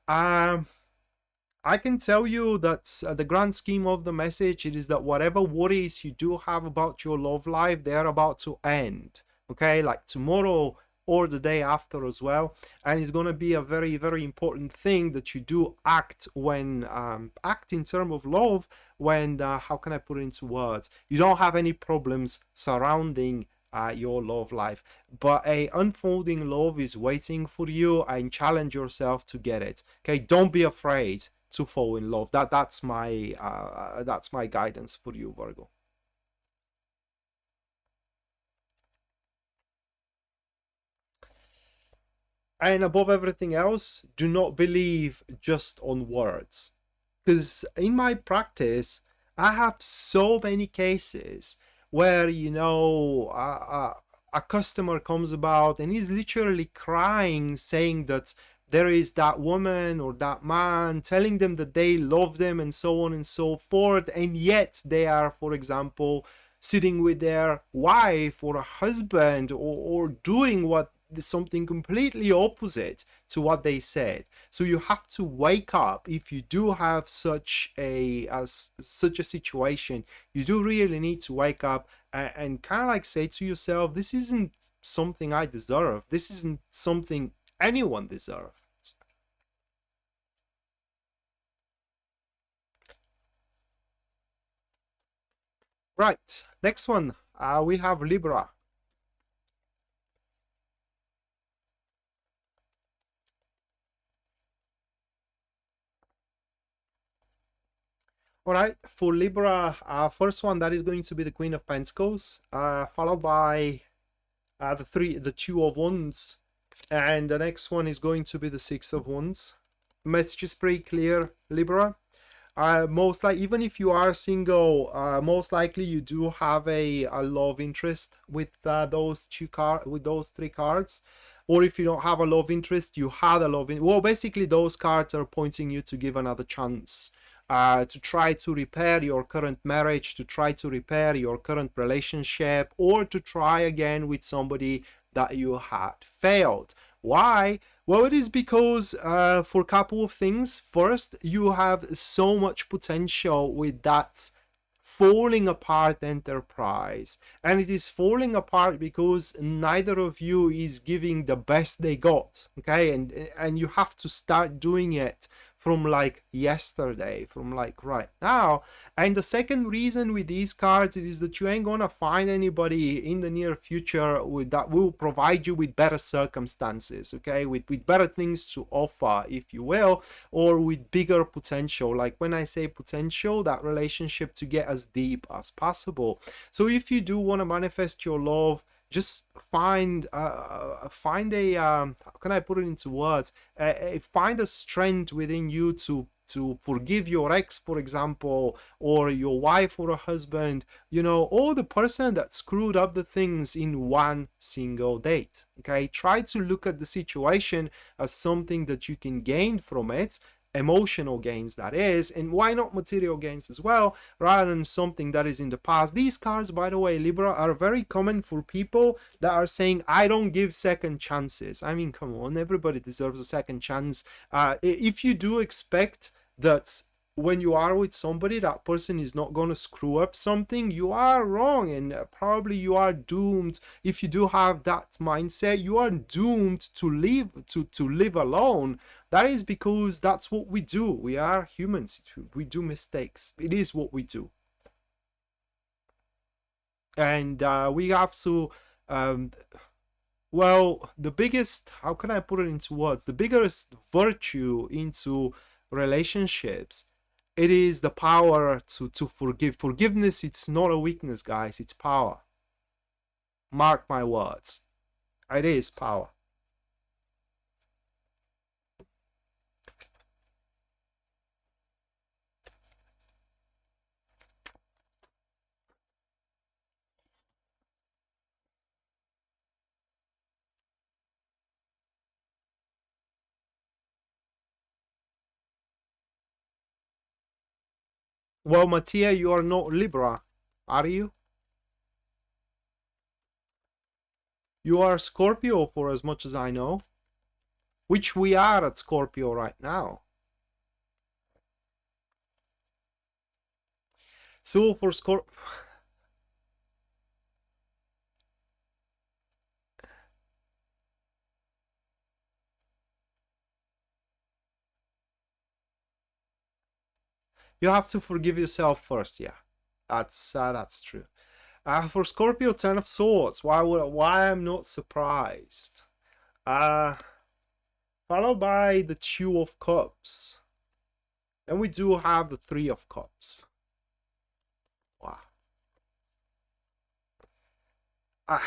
Speaker 1: I can tell you that the grand scheme of the message, it is that whatever worries you do have about your love life, they are about to end. Okay, like tomorrow or the day after as well. And it's going to be a very, very important thing that you do act when, act in terms of love when, how can I put it into words? You don't have any problems surrounding your love life, but a unfolding love is waiting for you, and challenge yourself to get it. Okay, don't be afraid to fall in love. That's my guidance for you, Virgo. And above everything else, do not believe just on words, because in my practice I have so many cases where, you know, a customer comes about and he's literally crying, saying that there is that woman or that man telling them that they love them and so on and so forth, and yet they are, for example, sitting with their wife or a husband, or doing something completely opposite to what they said. So you have to wake up. If you do have such a situation, you do really need to wake up and kind of like say to yourself, this isn't something I deserve. This isn't something anyone deserves. Right, next one, we have Libra. All right, for Libra, first one, that is going to be the Queen of Pentacles, followed by the Two of Wands, and the next one is going to be the Six of Wands. Message is pretty clear, Libra. Most likely, even if you are single, most likely you do have a love interest with those three cards. Or if you don't have a love interest, you had a love interest. Well, basically those cards are pointing you to give another chance. To try to repair your current marriage, to try to repair your current relationship, or to try again with somebody that you had failed. Why? Well, it is because for a couple of things. First, you have so much potential with that falling apart enterprise, and it is falling apart because neither of you is giving the best they got. Okay, and you have to start doing it from like yesterday, from like right now. And the second reason with these cards is that you ain't gonna find anybody in the near future that will provide you with better circumstances, okay, with better things to offer, if you will, or with bigger potential. Like when I say potential, that relationship to get as deep as possible. So if you do want to manifest your love, just find a how can I put it into words, find a strength within you to forgive your ex, for example, or your wife or a husband, you know, or the person that screwed up the things in one single date. Okay, try to look at the situation as something that you can gain from it, emotional gains, that is, and why not material gains as well, rather than something that is in the past. These cards, by the way, Libra, are very common for people that are saying, I don't give second chances. I mean, come on, everybody deserves a second chance. If you do expect that when you are with somebody, that person is not going to screw up something, you are wrong, and probably you are doomed. If you do have that mindset, you are doomed to live alone. That is because that's what we do. We are humans. We do mistakes. It is what we do. And we have to, well, the biggest, how can I put it into words? The biggest virtue into relationships, it is the power to forgive. Forgiveness, it's not a weakness, guys, it's power. Mark my words. It is power. Well, Mattia, you are not Libra, are you? You are Scorpio, for as much as I know. Which we are at Scorpio right now. So for Scorpio... You have to forgive yourself first, yeah. That's true. For Scorpio, Ten of Swords. Why I'm not surprised. Followed by the Two of Cups. Then we do have the Three of Cups. Wow. I'm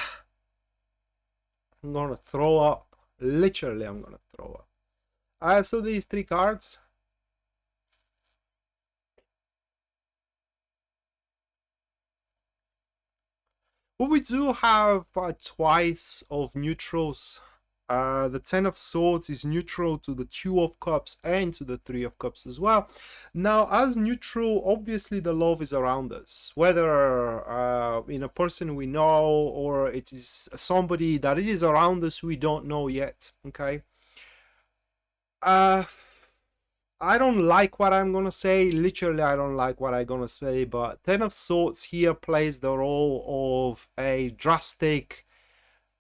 Speaker 1: gonna throw up. Literally, I'm gonna throw up. So these three cards. Well, we do have twice of neutrals. The Ten of Swords is neutral to the Two of Cups and to the Three of Cups as well. Now, as neutral, obviously the love is around us. Whether in a person we know or it is somebody that it is around us we don't know yet, okay? I don't like what I'm gonna say. Literally, I don't like what I'm gonna say, but Ten of Swords here plays the role of a drastic...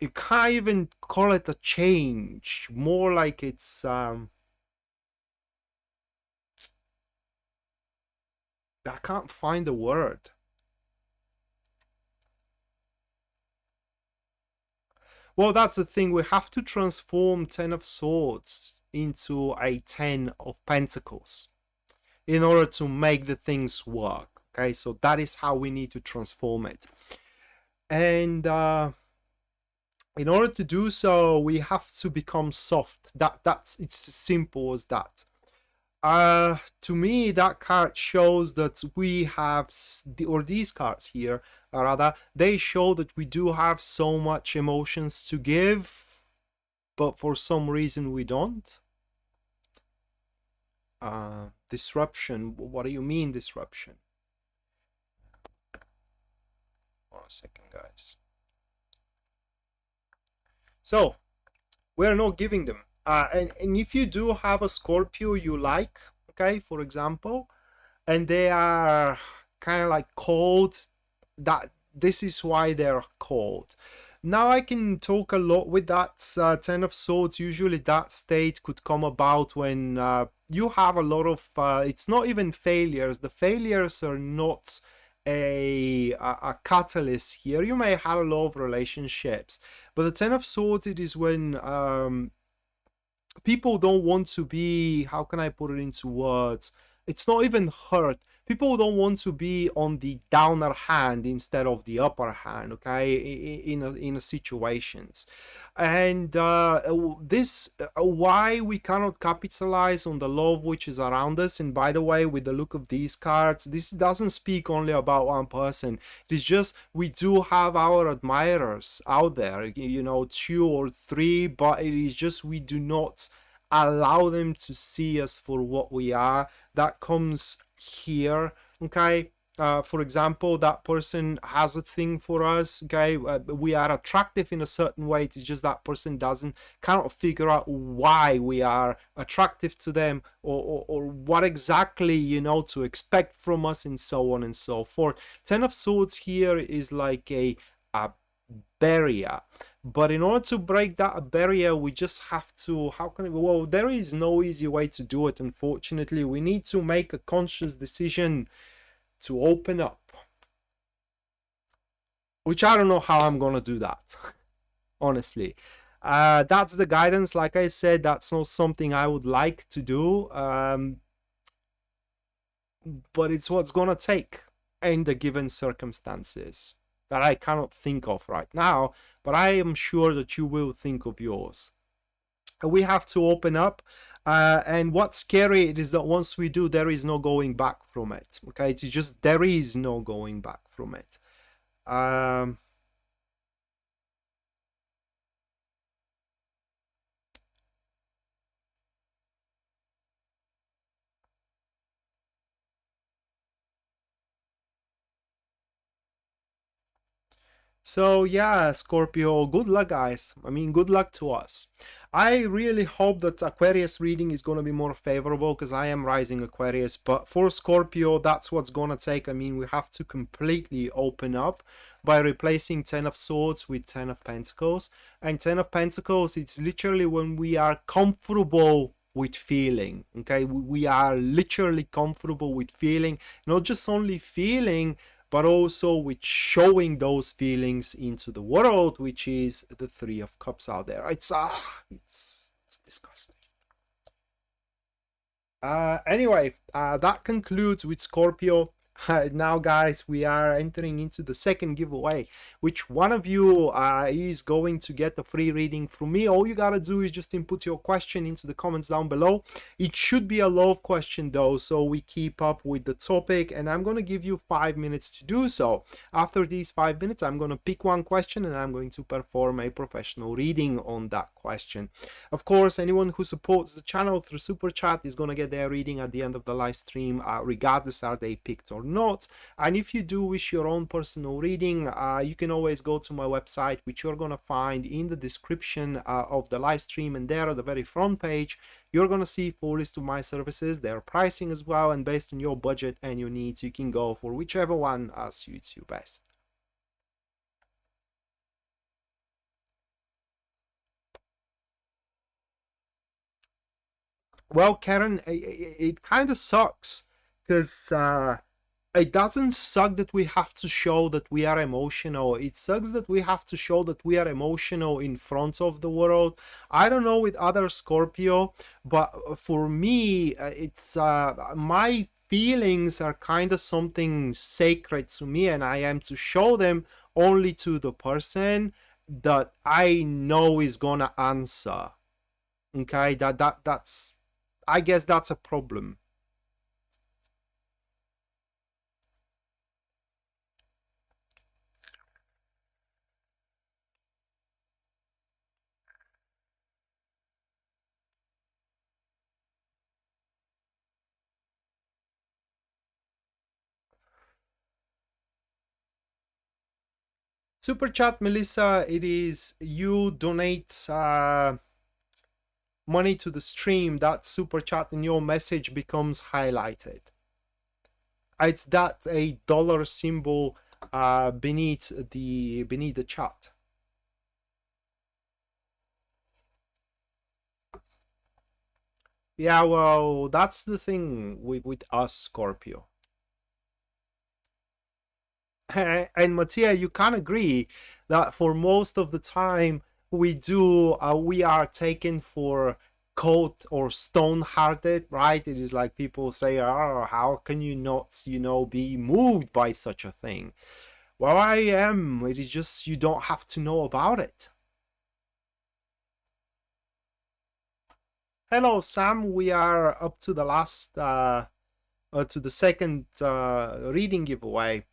Speaker 1: You can't even call it a change. More like it's... I can't find a word. Well, that's the thing. We have to transform Ten of Swords into a Ten of Pentacles in order to make the things work. Okay, so that is how we need to transform it. And in order to do so, we have to become soft. It's as simple as that. To me, that card shows that we have, or these cards here, rather, they show that we do have so much emotions to give, but for some reason we don't. Disruption. What do you mean, disruption? 1 second, guys. So, we're not giving them. And if you do have a Scorpio you like, okay, for example, and they are kind of like cold, that this is why they're cold. Now I can talk a lot with that Ten of Swords. Usually that state could come about when you have a lot of, it's not even failures. The failures are not a catalyst here. You may have a lot of relationships, but the Ten of Swords, it is when people don't want to be, how can I put it into words? It's not even hurt. People don't want to be on the downer hand instead of the upper hand, okay, in situations. And why we cannot capitalize on the love which is around us. And by the way, with the look of these cards, this doesn't speak only about one person. It's just we do have our admirers out there, you know, 2 or 3, but it is just we do not allow them to see us for what we are. That comes here, okay? For example, that person has a thing for us, okay? We are attractive in a certain way. It's just that person cannot figure out why we are attractive to them, or what exactly, you know, to expect from us, and so on and so forth. Ten of Swords here is like a barrier, but in order to break that barrier, we just have to, well, there is no easy way to do it, unfortunately. We need to make a conscious decision to open up, which I don't know how I'm gonna do that. Honestly, that's the guidance. Like I said, that's not something I would like to do, but it's what's gonna take in the given circumstances. that I cannot think of right now, but I am sure that you will think of yours. We have to open up, and what's scary is that once we do, there is no going back from it. Okay, it's just there is no going back from it. So yeah, Scorpio, good luck, guys. I mean, good luck to us. I really hope that Aquarius reading is going to be more favorable because I am rising Aquarius. But for Scorpio, that's what's going to take. I mean, we have to completely open up by replacing 10 of Swords with 10 of Pentacles. And 10 of Pentacles, it's literally when we are comfortable with feeling. Okay, we are literally comfortable with feeling, not just only feeling, but also with showing those feelings into the world, which is the Three of Cups out there. It's disgusting. Anyway, that concludes with Scorpio. Now, guys, we are entering into the second giveaway. Which one of you is going to get a free reading from me? All you gotta do is just input your question into the comments down below. It should be a love question though, so we keep up with the topic, and I'm gonna give you 5 minutes to do so. After these 5 minutes, I'm gonna pick one question and I'm going to perform a professional reading on that question. Of course, anyone who supports the channel through Super Chat is gonna get their reading at the end of the live stream, regardless are they picked or not. And if you do wish your own personal reading, you can always go to my website, which you're gonna find in the description of the live stream, and there at the very front page you're gonna see full list of my services, their pricing as well, and based on your budget and your needs you can go for whichever one suits you best. Well, Karen, it kind of sucks because it doesn't suck that we have to show that we are emotional. It sucks that we have to show that we are emotional in front of the world. I don't know with other Scorpio, but for me, it's my feelings are kind of something sacred to me, and I am to show them only to the person that I know is gonna answer. Okay, that's I guess that's a problem. Super chat, Melissa, it is you donate money to the stream, that super chat in your message becomes highlighted. It's that a dollar symbol beneath the chat. Yeah, well, that's the thing with us, Scorpio. And Mattia, you can agree that for most of the time we are taken for cold or stone-hearted, right? It is like people say, oh, how can you not, be moved by such a thing? Well, I am. It is just you don't have to know about it. Hello, Sam. We are up to the last to the second reading giveaway.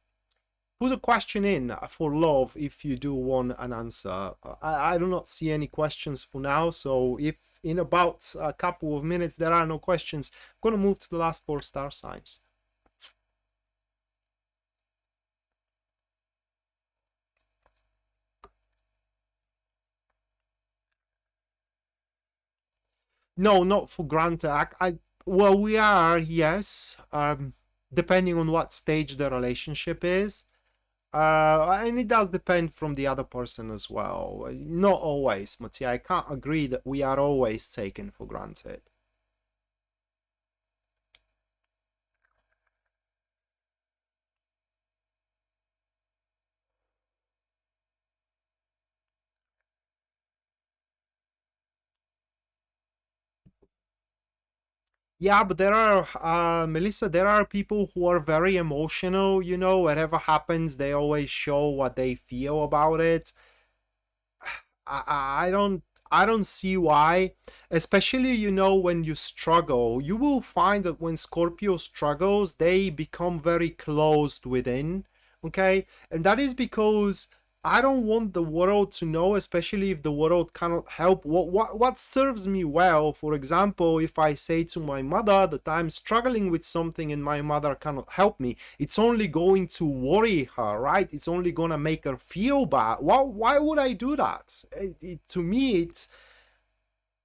Speaker 1: Put a question in for love if you do want an answer. I do not see any questions for now, so if in about a couple of minutes there are no questions, I'm going to move to the last 4 star signs. No, not for granted. Well, we are, yes, depending on what stage the relationship is. And it does depend from the other person as well. Not always, Mattia. I can't agree that we are always taken for granted. Yeah, but there are, Melissa, there are people who are very emotional, you know, whatever happens, they always show what they feel about it. I don't see why, especially, you know, when you struggle. You will find that when Scorpio struggles, they become very closed within, okay? And that is because I don't want the world to know, especially if the world cannot help. What serves me well, for example, if I say to my mother that I'm struggling with something and my mother cannot help me, it's only going to worry her, right? It's only gonna make her feel bad. Why would I do that? To me,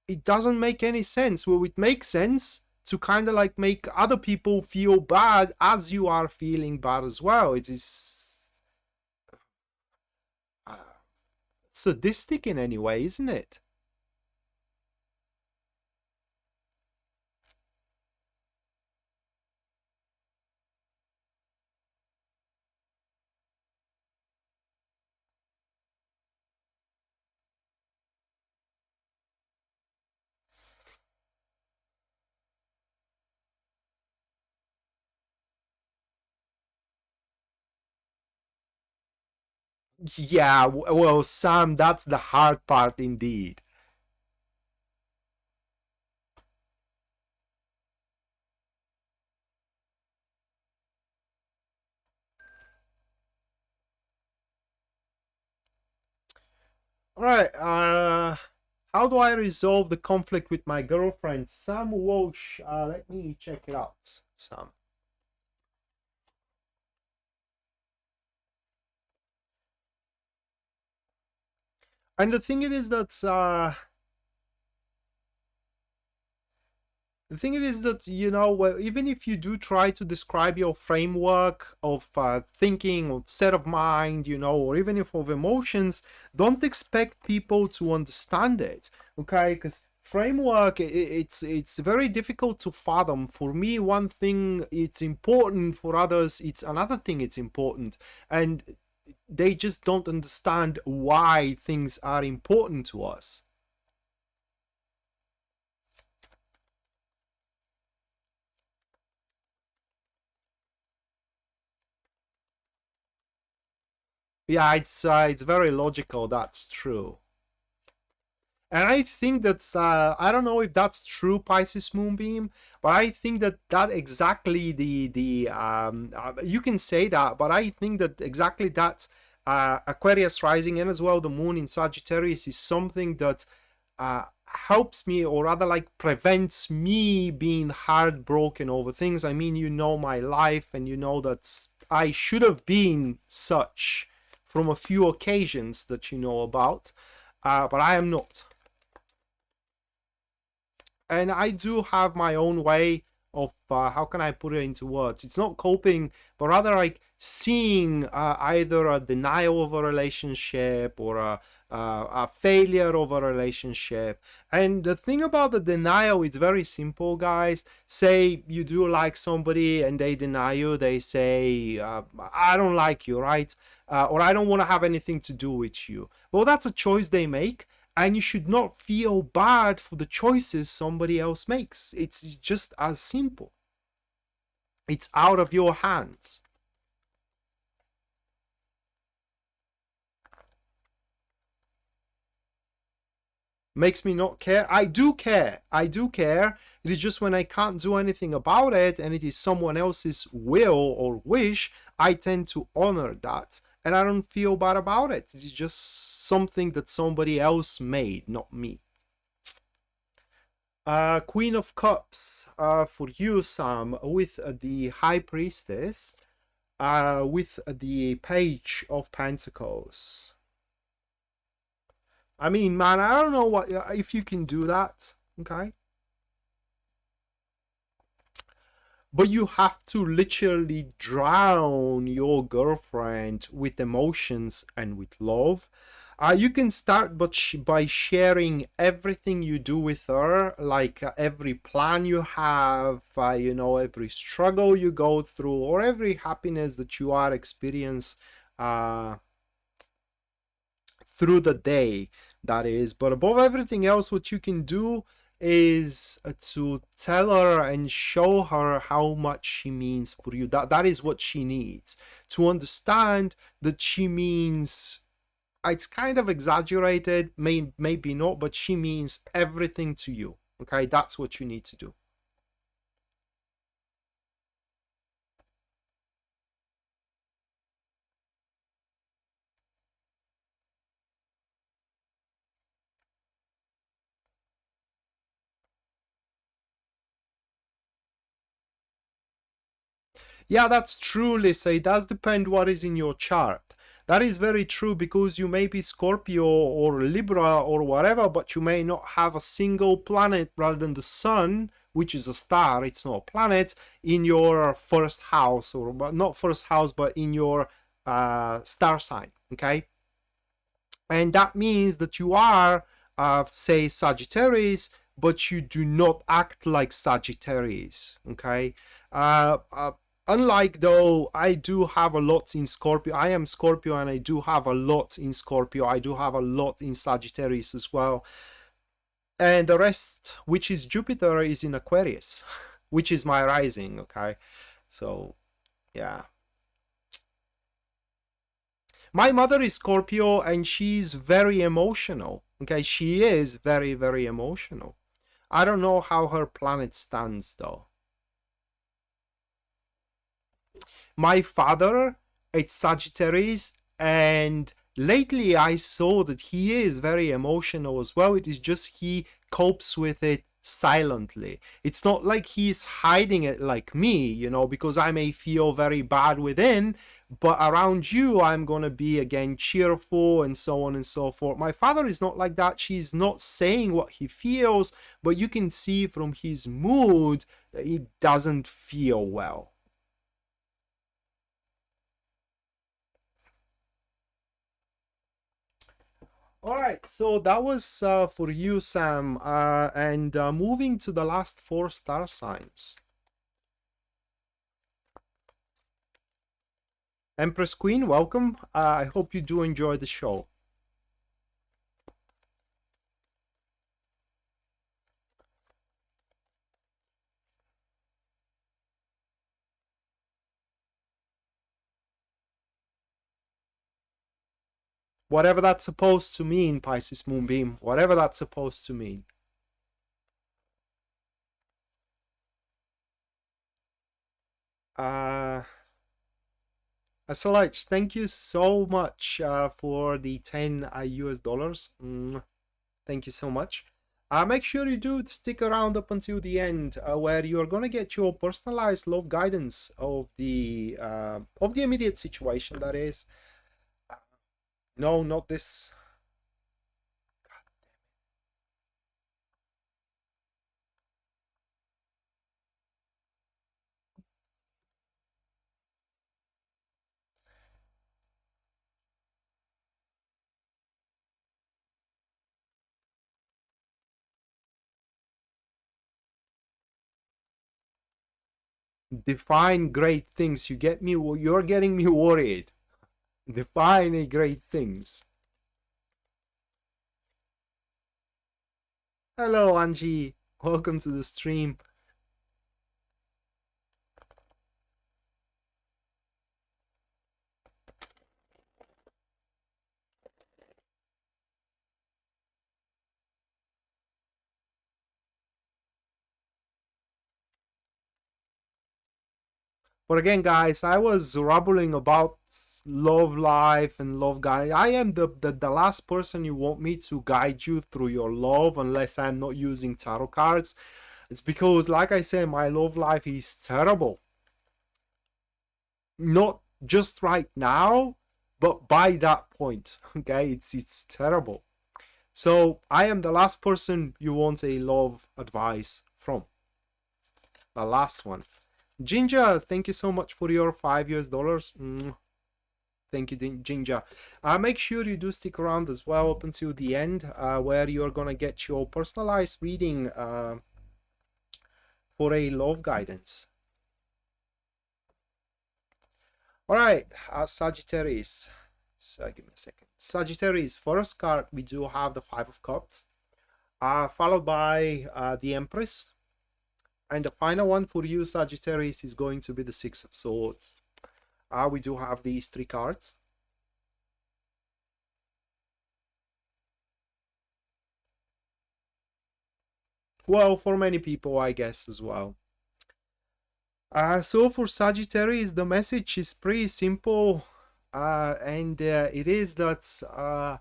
Speaker 1: it doesn't make any sense. Well, it makes sense to kind of like make other people feel bad as you are feeling bad as well. It is uh, sadistic in any way, isn't it? Yeah, well, Sam, that's the hard part indeed. All right, how do I resolve the conflict with my girlfriend, Sam Walsh? Let me check it out, Sam. And the thing it is that the thing is that, you know, well, even if you do try to describe your framework of thinking, of set of mind, you know, or even if of emotions, don't expect people to understand it, okay? Because framework, it's very difficult to fathom. For me, one thing it's important, for others it's another thing it's important, and they just don't understand why things are important to us. Yeah, it's very logical. That's true. And I think that's I don't know if that's true, Pisces Moonbeam, but I think that exactly you can say that, but I think that exactly that Aquarius rising and as well the moon in Sagittarius is something that helps me, or rather like prevents me being heartbroken over things. I mean, you know my life, and you know that I should have been such from a few occasions that you know about, but I am not. And I do have my own way of how can I put it into words? It's not coping, but rather like seeing either a denial of a relationship or a failure of a relationship. And the thing about the denial, it's very simple, guys. Say you do like somebody and they deny you. They say, I don't like you, right? Or I don't want to have anything to do with you. Well, that's a choice they make, and you should not feel bad for the choices somebody else makes. It's just as simple. It's out of your hands. Makes me not care. I do care. I do care. It is just when I can't do anything about it and it is someone else's will or wish, I tend to honor that. And I don't feel bad about it. It's just something that somebody else made, not me. Queen of Cups for you, Sam, with the High Priestess, with the Page of Pentacles. I mean, man, I don't know what if you can do that, okay? But you have to literally drown your girlfriend with emotions and with love. You can start but by sharing everything you do with her, like every plan you have, you know, every struggle you go through, or every happiness that you are experience uh, through the day, that is. But above everything else, what you can do is to tell her and show her how much she means for you. That is what she needs, to understand that she means, it's kind of exaggerated, maybe not, but she means everything to you. Okay, that's what you need to do. Yeah, that's true, Lisa. It does depend what is in your chart. That is very true, because you may be Scorpio or Libra or whatever, but you may not have a single planet rather than the sun, which is a star, it's not a planet, in your first house, or not first house, but in your star sign, okay? And that means that you are, say, Sagittarius, but you do not act like Sagittarius, okay? Unlike though, I do have a lot in Scorpio. I am Scorpio and I do have a lot in Scorpio. I do have a lot in Sagittarius as well. And the rest, which is Jupiter, is in Aquarius, which is my rising, okay? So, yeah. My mother is Scorpio and she's very emotional, okay? She is very, very emotional. I don't know how her planet stands though. My father, it's Sagittarius, and lately I saw that he is very emotional as well. It is just he copes with it silently. It's not like he's hiding it like me, you know, because I may feel very bad within, but around you I'm gonna be again cheerful and so on and so forth. My father is not like that. She's not saying what he feels, but you can see from his mood that he doesn't feel well. All right, so that was for you, Sam. And moving to the last 4 star signs. Empress Queen, welcome. I hope you do enjoy the show. Whatever that's supposed to mean, Pisces Moonbeam. Whatever that's supposed to mean. Asalach, thank you so much for the 10 US dollars. Thank you so much. Make sure you do stick around up until the end, where you're gonna get your personalized love guidance of the immediate situation. That is, no, not this. Define great things. You get me? You're getting me worried. Define great things. Hello, Angie. Welcome to the stream. But again, guys, I was rambling about love life and love guide. I am the last person you want me to guide you through your love, unless I'm not using tarot cards. It's because, like I said, my love life is terrible. Not just right now, but by that point, okay? It's terrible. So I am the last person you want a love advice from. The last one. Ginger, thank you so much for your 5 US dollars. Thank you, Ginger. Make sure you do stick around as well up until the end, where you're gonna get your personalized reading for a love guidance. All right, Sagittarius. So give me a second. Sagittarius, first card, we do have the 5 of Cups. followed by the Empress. And the final one for you, Sagittarius, is going to be the Six of Swords. We do have these three cards. Well, for many people, I guess, as well. So for Sagittarius, the message is pretty simple. And it is that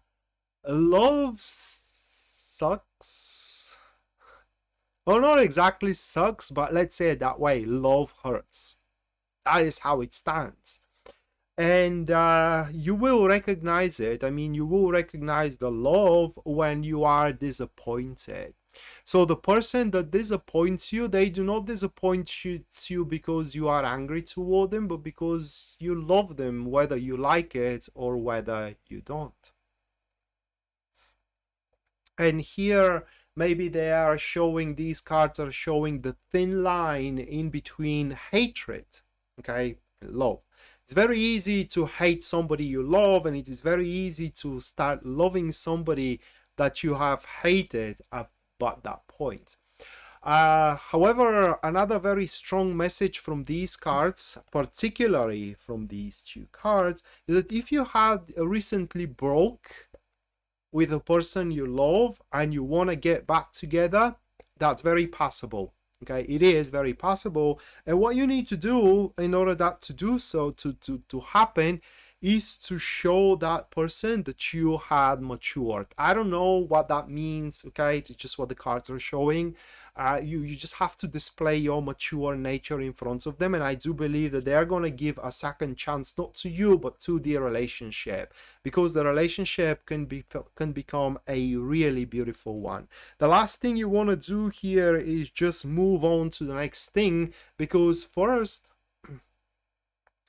Speaker 1: love sucks. Well, not exactly sucks, but let's say it that way. Love hurts. That is how it stands. And you will recognize it. I mean, you will recognize the love when you are disappointed. So the person that disappoints you, they do not disappoint you because you are angry toward them, but because you love them, whether you like it or whether you don't. And here, maybe they are showing, these cards are showing the thin line in between hatred, okay, and love. It's very easy to hate somebody you love, and it is very easy to start loving somebody that you have hated at that point. However, another very strong message from these cards, particularly from these two cards, is that if you had recently broke with a person you love and you want to get back together, that's very possible. Okay, it is very possible. And what you need to do in order that to do so, to happen, is to show that person that you had matured. I don't know what that means, okay? It's just what the cards are showing. You just have to display your mature nature in front of them, and I do believe that they're going to give a second chance, not to you, but to the relationship, because the relationship can become a really beautiful one. The last thing you want to do here is just move on to the next thing, because first,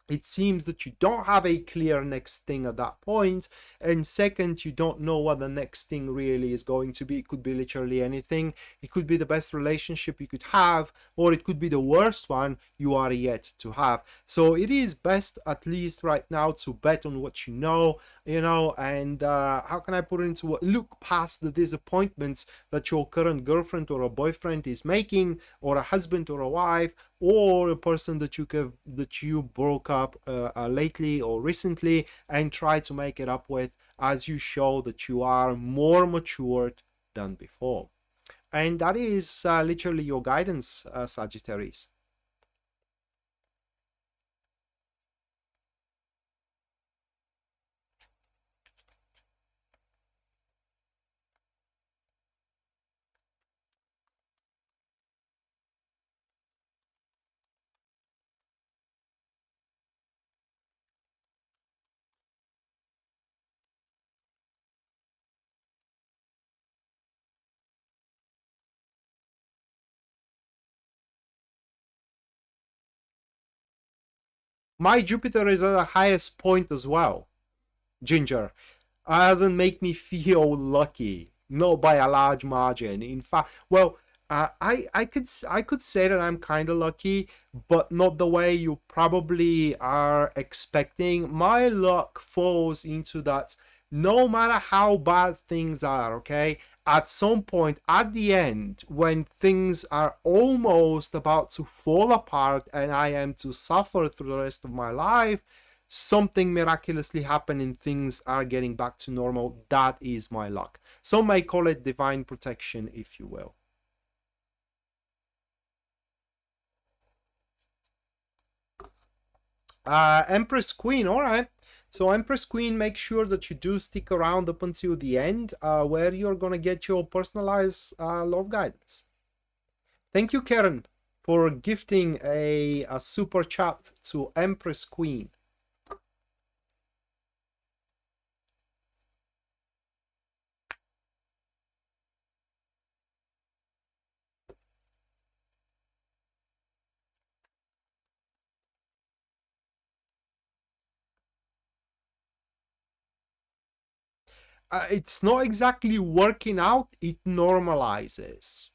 Speaker 1: it seems that you don't have a clear next thing at that point, and second, you don't know what the next thing really is going to be. It could be literally anything. It could be the best relationship you could have, or it could be the worst one you are yet to have. So it is best, at least right now, to bet on what you know, and how can I put it into what? Look past the disappointments that your current girlfriend or a boyfriend is making, or a husband or a wife, or a person that you broke up lately or recently, and try to make it up with, as you show that you are more matured than before. And that is literally your guidance, Sagittarius. My Jupiter is at the highest point as well, Ginger. Doesn't make me feel lucky, not by a large margin. In fact, well, I could say that I'm kind of lucky, but not the way you probably are expecting. My luck falls into that no matter how bad things are, okay, at some point at the end, when things are almost about to fall apart and I am to suffer through the rest of my life, something miraculously happen and things are getting back to normal. That is my luck. Some may call it divine protection, if you will. Empress Queen, all right. So Empress Queen, make sure that you do stick around up until the end, where you're gonna get your personalized love guidance. Thank you, Karen, for gifting a super chat to Empress Queen. It's not exactly working out, it normalizes.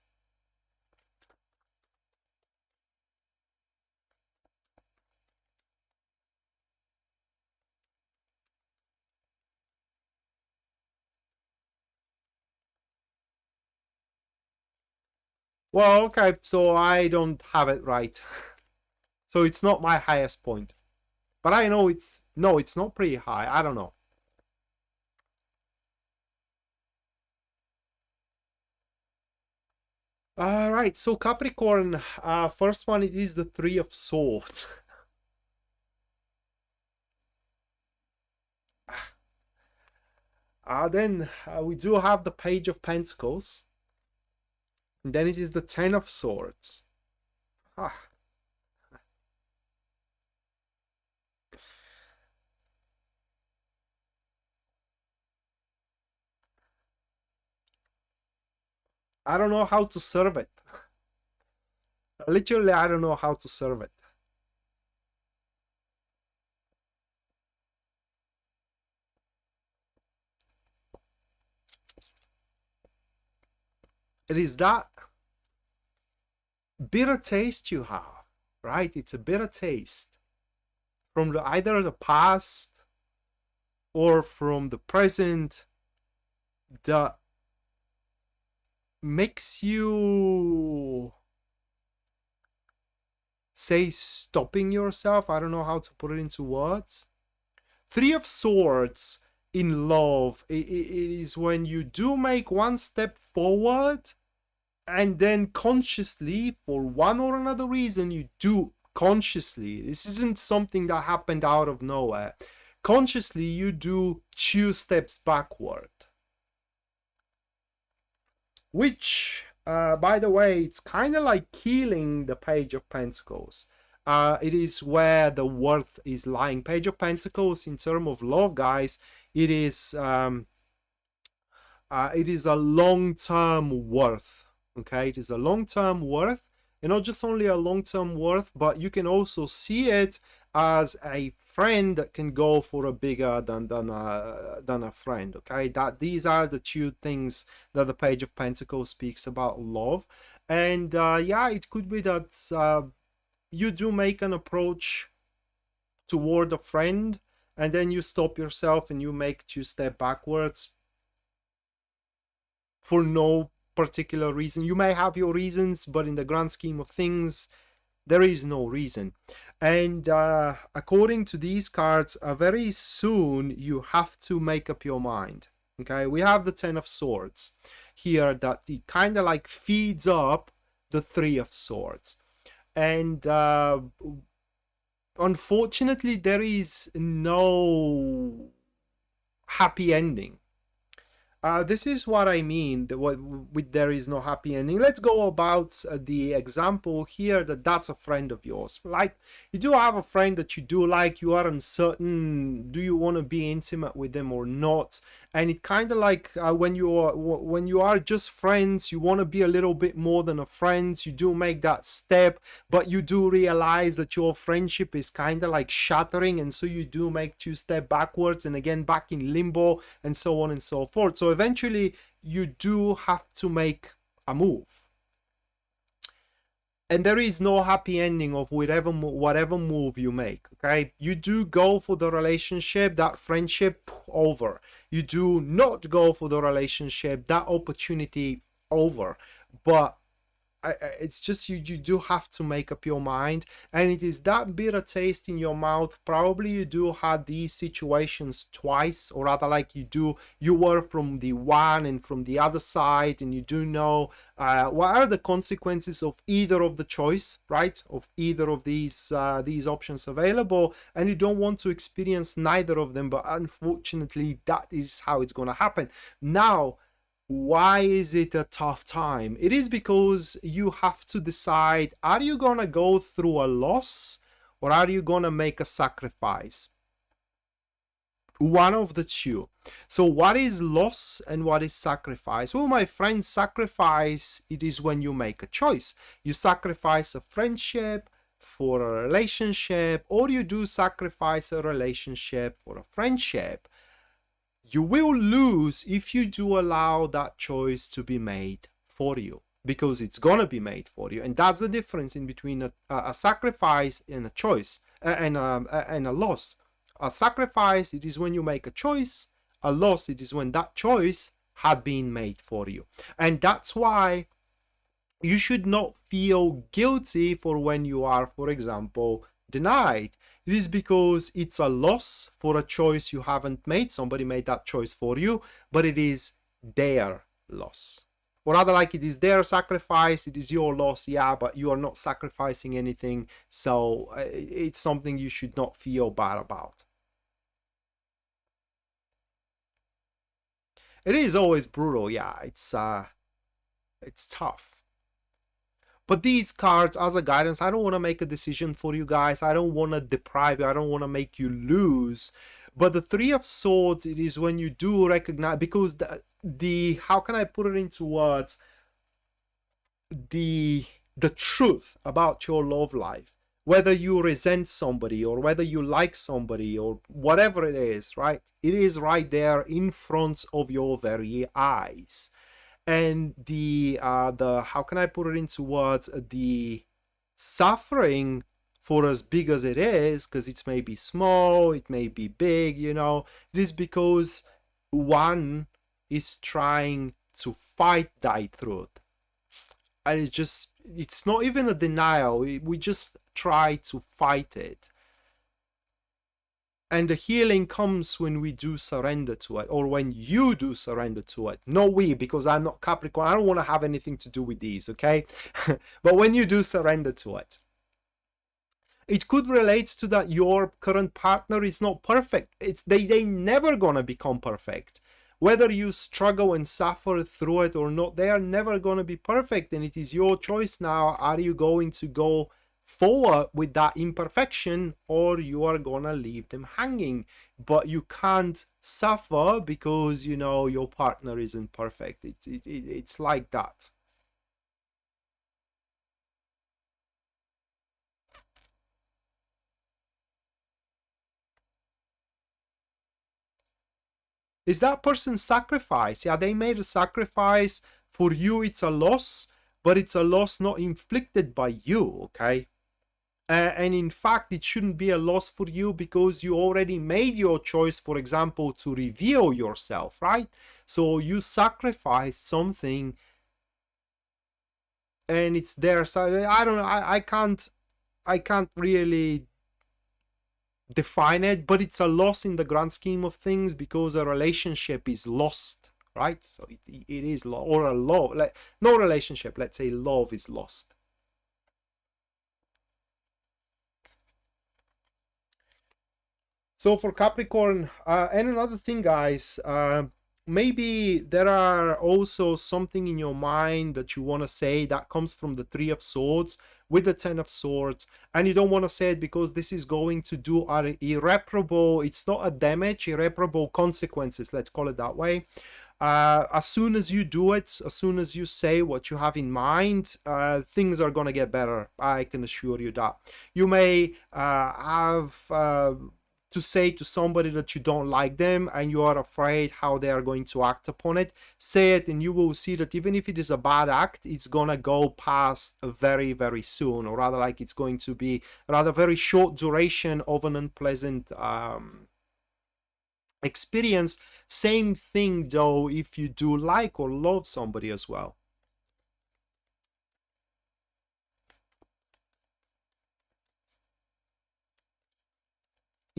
Speaker 1: Well, okay, so I don't have it right. So it's not my highest point. But I know it's... No, it's not pretty high. I don't know. Alright, so Capricorn, first one, it is the Three of Swords. Then we do have the Page of Pentacles. And then it is the Ten of Swords. Ah. I don't know how to serve it. Literally, I don't know how to serve it. It is that bitter taste you have, right? It's a bitter taste from either the past or from the present that makes you say stopping yourself. I don't know how to put it into words. Three of Swords in love, it is when you do make one step forward and then consciously, for one or another reason, you do consciously, this isn't something that happened out of nowhere, consciously you do 2 steps backward. Which, by the way, it's kind of like killing the Page of Pentacles. It is where the worth is lying. Page of Pentacles, in terms of love, guys, it is a long-term worth. Okay, it is a long-term worth, and not just only a long-term worth, but you can also see it as a friend that can go for a bigger than a friend. Okay, that these are the 2 things that the Page of Pentacles speaks about love. And yeah, it could be that you do make an approach toward a friend and then you stop yourself and you make 2 steps backwards for no particular reason. You may have your reasons, but in the grand scheme of things, there is no reason. And according to these cards, very soon you have to make up your mind. Okay, we have the Ten of Swords here, that it kind of like feeds up the Three of Swords. And unfortunately, there is no happy ending. This is what I mean with there is no happy ending. Let's go about the example here that's a friend of yours. Like, you do have a friend that you do like, you are uncertain, do you want to be intimate with them or not? And it kind of like when you are just friends, you want to be a little bit more than a friend. You do make that step, but you do realize that your friendship is kind of like shattering, and so you do make 2 steps backwards and again back in limbo, and so on and so forth. So eventually you do have to make a move, and there is no happy ending of whatever move you make. Okay, you do go for the relationship, that friendship, over. You do not go for the relationship, that opportunity, over. But it's just you do have to make up your mind, and it is that bitter taste in your mouth. Probably you do have these situations twice, or rather, like you were from the one and from the other side, and you do know what are the consequences of either of the choice, right, of either of these options available, and you don't want to experience neither of them. But unfortunately, that is how it's going to happen. Now, why is it a tough time? It is because you have to decide, are you going to go through a loss, or are you going to make a sacrifice? One of the 2. So what is loss and what is sacrifice? Well, my friend, sacrifice, it is when you make a choice. You sacrifice a friendship for a relationship, or you do sacrifice a relationship for a friendship. You will lose if you do allow that choice to be made for you, because it's gonna be made for you. And that's the difference in between a sacrifice and a choice, and a loss. A sacrifice, it is when you make a choice. A loss, it is when that choice had been made for you. And that's why you should not feel guilty for when you are, for example, denied. It is because it's a loss for a choice you haven't made. Somebody made that choice for you, but it is their loss. Or rather, like, it is their sacrifice, it is your loss, yeah, but you are not sacrificing anything, so it's something you should not feel bad about. It is always brutal, yeah, it's tough. But these cards, as a guidance, I don't want to make a decision for you guys. I don't want to deprive you. I don't want to make you lose. But the Three of Swords, it is when you do recognize, because the how can I put it into words? The truth about your love life, whether you resent somebody or whether you like somebody or whatever it is, right? It is right there in front of your very eyes. And the how can I put it into words? The suffering, for as big as it is, because it may be small, it may be big, you know, it is because one is trying to fight that truth. And it's not even a denial. We just try to fight it. And the healing comes when we do surrender to it, or when you do surrender to it. Not we, because I'm not Capricorn. I don't want to have anything to do with these, okay? But when you do surrender to it. It could relate to that your current partner is not perfect. They never gonna become perfect. Whether you struggle and suffer through it or not, they are never gonna be perfect, and it is your choice now. Are you going to go forward with that imperfection, or you are gonna leave them hanging? But you can't suffer because, you know, your partner isn't perfect. It's like that. Is that person's sacrifice? Yeah, they made a sacrifice. For you, it's a loss, but it's a loss not inflicted by you, okay? And in fact, it shouldn't be a loss for you because you already made your choice, for example, to reveal yourself, right? So you sacrificed something and it's there. So I don't know, I can't really define it, but it's a loss in the grand scheme of things because a relationship is lost, right? So it is or a love, like, no relationship, let's say love is lost. So for Capricorn, and another thing, guys, maybe there are also something in your mind that you want to say that comes from the Three of Swords with the Ten of Swords, and you don't want to say it because this is going to do irreparable, it's not a damage, irreparable consequences, let's call it that way. As soon as you do it, as soon as you say what you have in mind, things are gonna get better. I can assure you that. You may have to say to somebody that you don't like them and you are afraid how they are going to act upon it. Say it and you will see that even if it is a bad act, it's gonna go past very, very soon, or rather, like, it's going to be rather very short duration of an unpleasant experience. Same thing though if you do like or love somebody as well.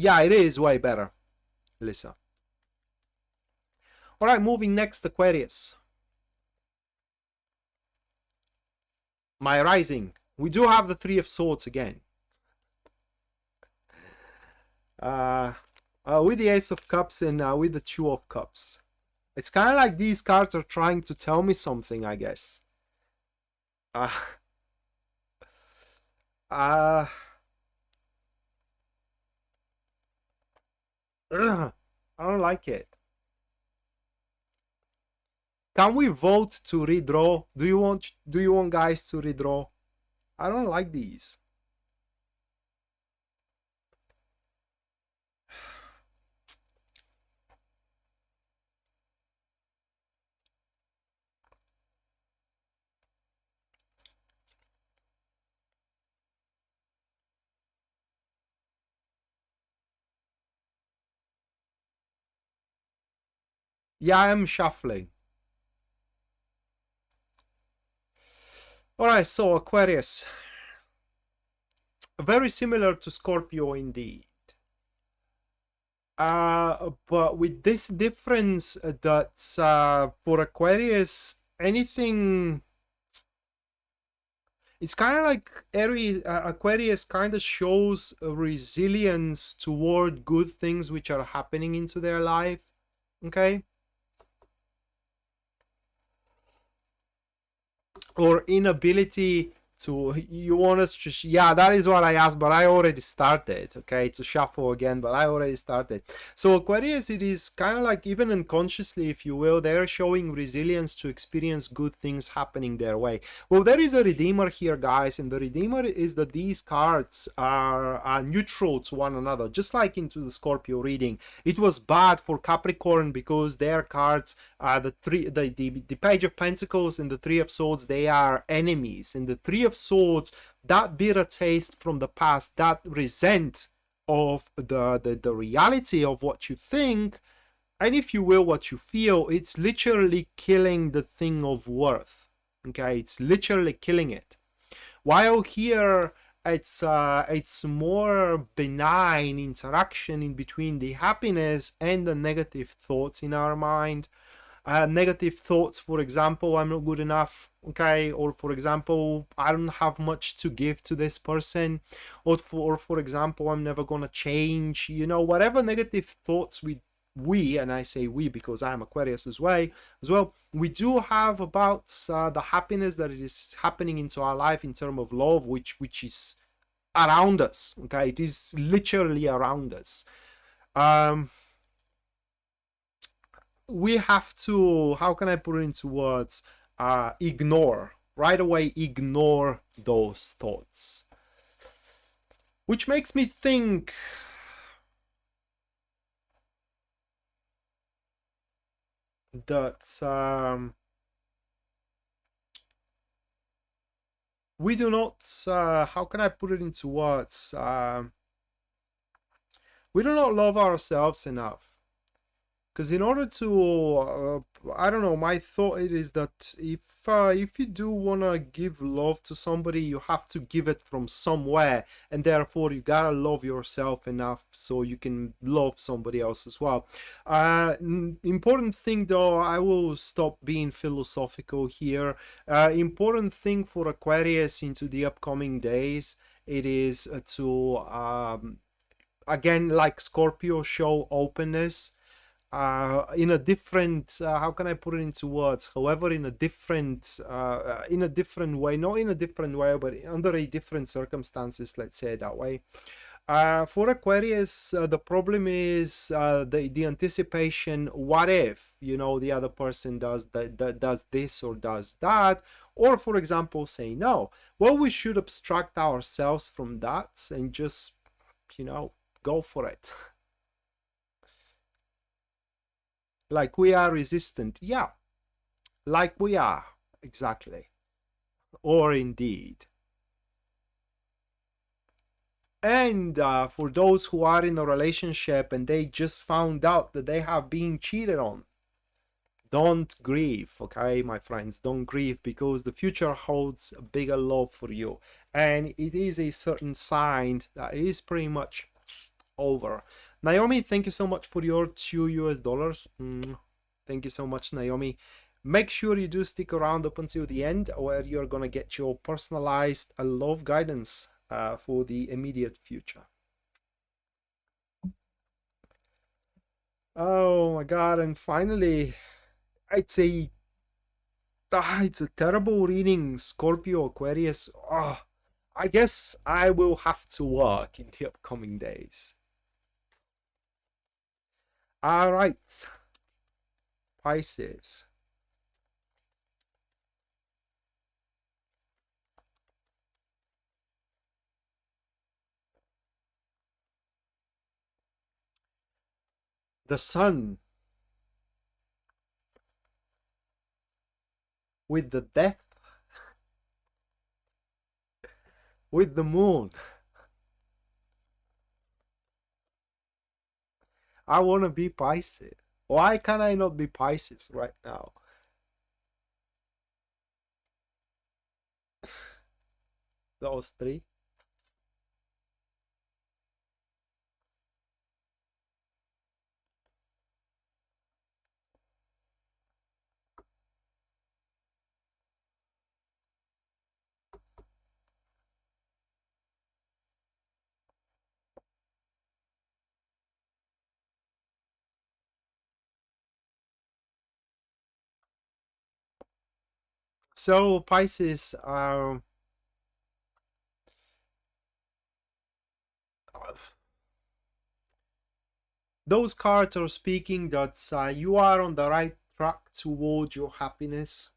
Speaker 1: Yeah, it is way better, Lisa. All right, moving next, Aquarius. My rising. We do have the Three of Swords again. With the Ace of Cups and with the Two of Cups. It's kind of like these cards are trying to tell me something, I guess. Uh, uh, I don't like it. Can we vote to redraw? Do you want guys to redraw? I don't like these. Yeah, I am shuffling. All right, so Aquarius, very similar to Scorpio indeed. But with this difference that for Aquarius, anything, it's kind of like Aries, Aquarius kind of shows a resilience toward good things which are happening into their life. Okay. Or inability to, you want us to, yeah, that is what I asked, but I already started, okay, to shuffle again, but I already started. So Aquarius, it is kind of like, even unconsciously, if you will, they're showing resilience to experience good things happening their way. Well, there is a redeemer here, guys, and the redeemer is that these cards are neutral to one another, just like into the Scorpio reading. It was bad for Capricorn because their cards, the Page of Pentacles and the Three of Swords, they are enemies, and the Three of Swords, that bitter taste from the past, that resent of the reality of what you think, and if you will, what you feel, it's literally killing the thing of worth. Okay, it's literally killing it. While here it's more benign interaction in between the happiness and the negative thoughts in our mind. Negative thoughts, for example, I'm not good enough, okay, or for example, I don't have much to give to this person, or for example, I'm never gonna change, you know, whatever negative thoughts we, and I say we because I'm Aquarius as well, we do have about the happiness that is happening into our life in terms of love, which is around us, okay, it is literally around us. We have to, how can I put it into words, ignore, right away ignore those thoughts. Which makes me think that we do not, how can I put it into words, we do not love ourselves enough. Because in order to, I don't know, my thought is that if you do want to give love to somebody, you have to give it from somewhere, and therefore you gotta love yourself enough so you can love somebody else as well. Important thing though, I will stop being philosophical here. Important thing for Aquarius into the upcoming days, it is to, again, like Scorpio, show openness. In a different, how can I put it into words, however, in a different way, not in a different way, but under a different circumstances, let's say it that way. For Aquarius, the problem is the anticipation, what if, you know, the other person does does this or does that, or for example say no. Well, we should abstract ourselves from that and just, you know, go for it. Like we are resistant, yeah, like we are, exactly, or indeed. And for those who are in a relationship and they just found out that they have been cheated on, don't grieve, okay, my friends, don't grieve, because the future holds a bigger love for you, and it is a certain sign that it is pretty much over. Naomi, thank you so much for your $2. Thank you so much, Naomi. Make sure you do stick around up until the end, where you're gonna get your personalized love guidance for the immediate future. Oh my god, and finally, I'd say it's a terrible reading, Scorpio, Aquarius. Oh, I guess I will have to work in the upcoming days. All right, Pisces. The sun with the death, with the moon. I want to be Pisces. Why can I not be Pisces right now? those three. So Pisces, those cards are speaking that you are on the right track towards your happiness.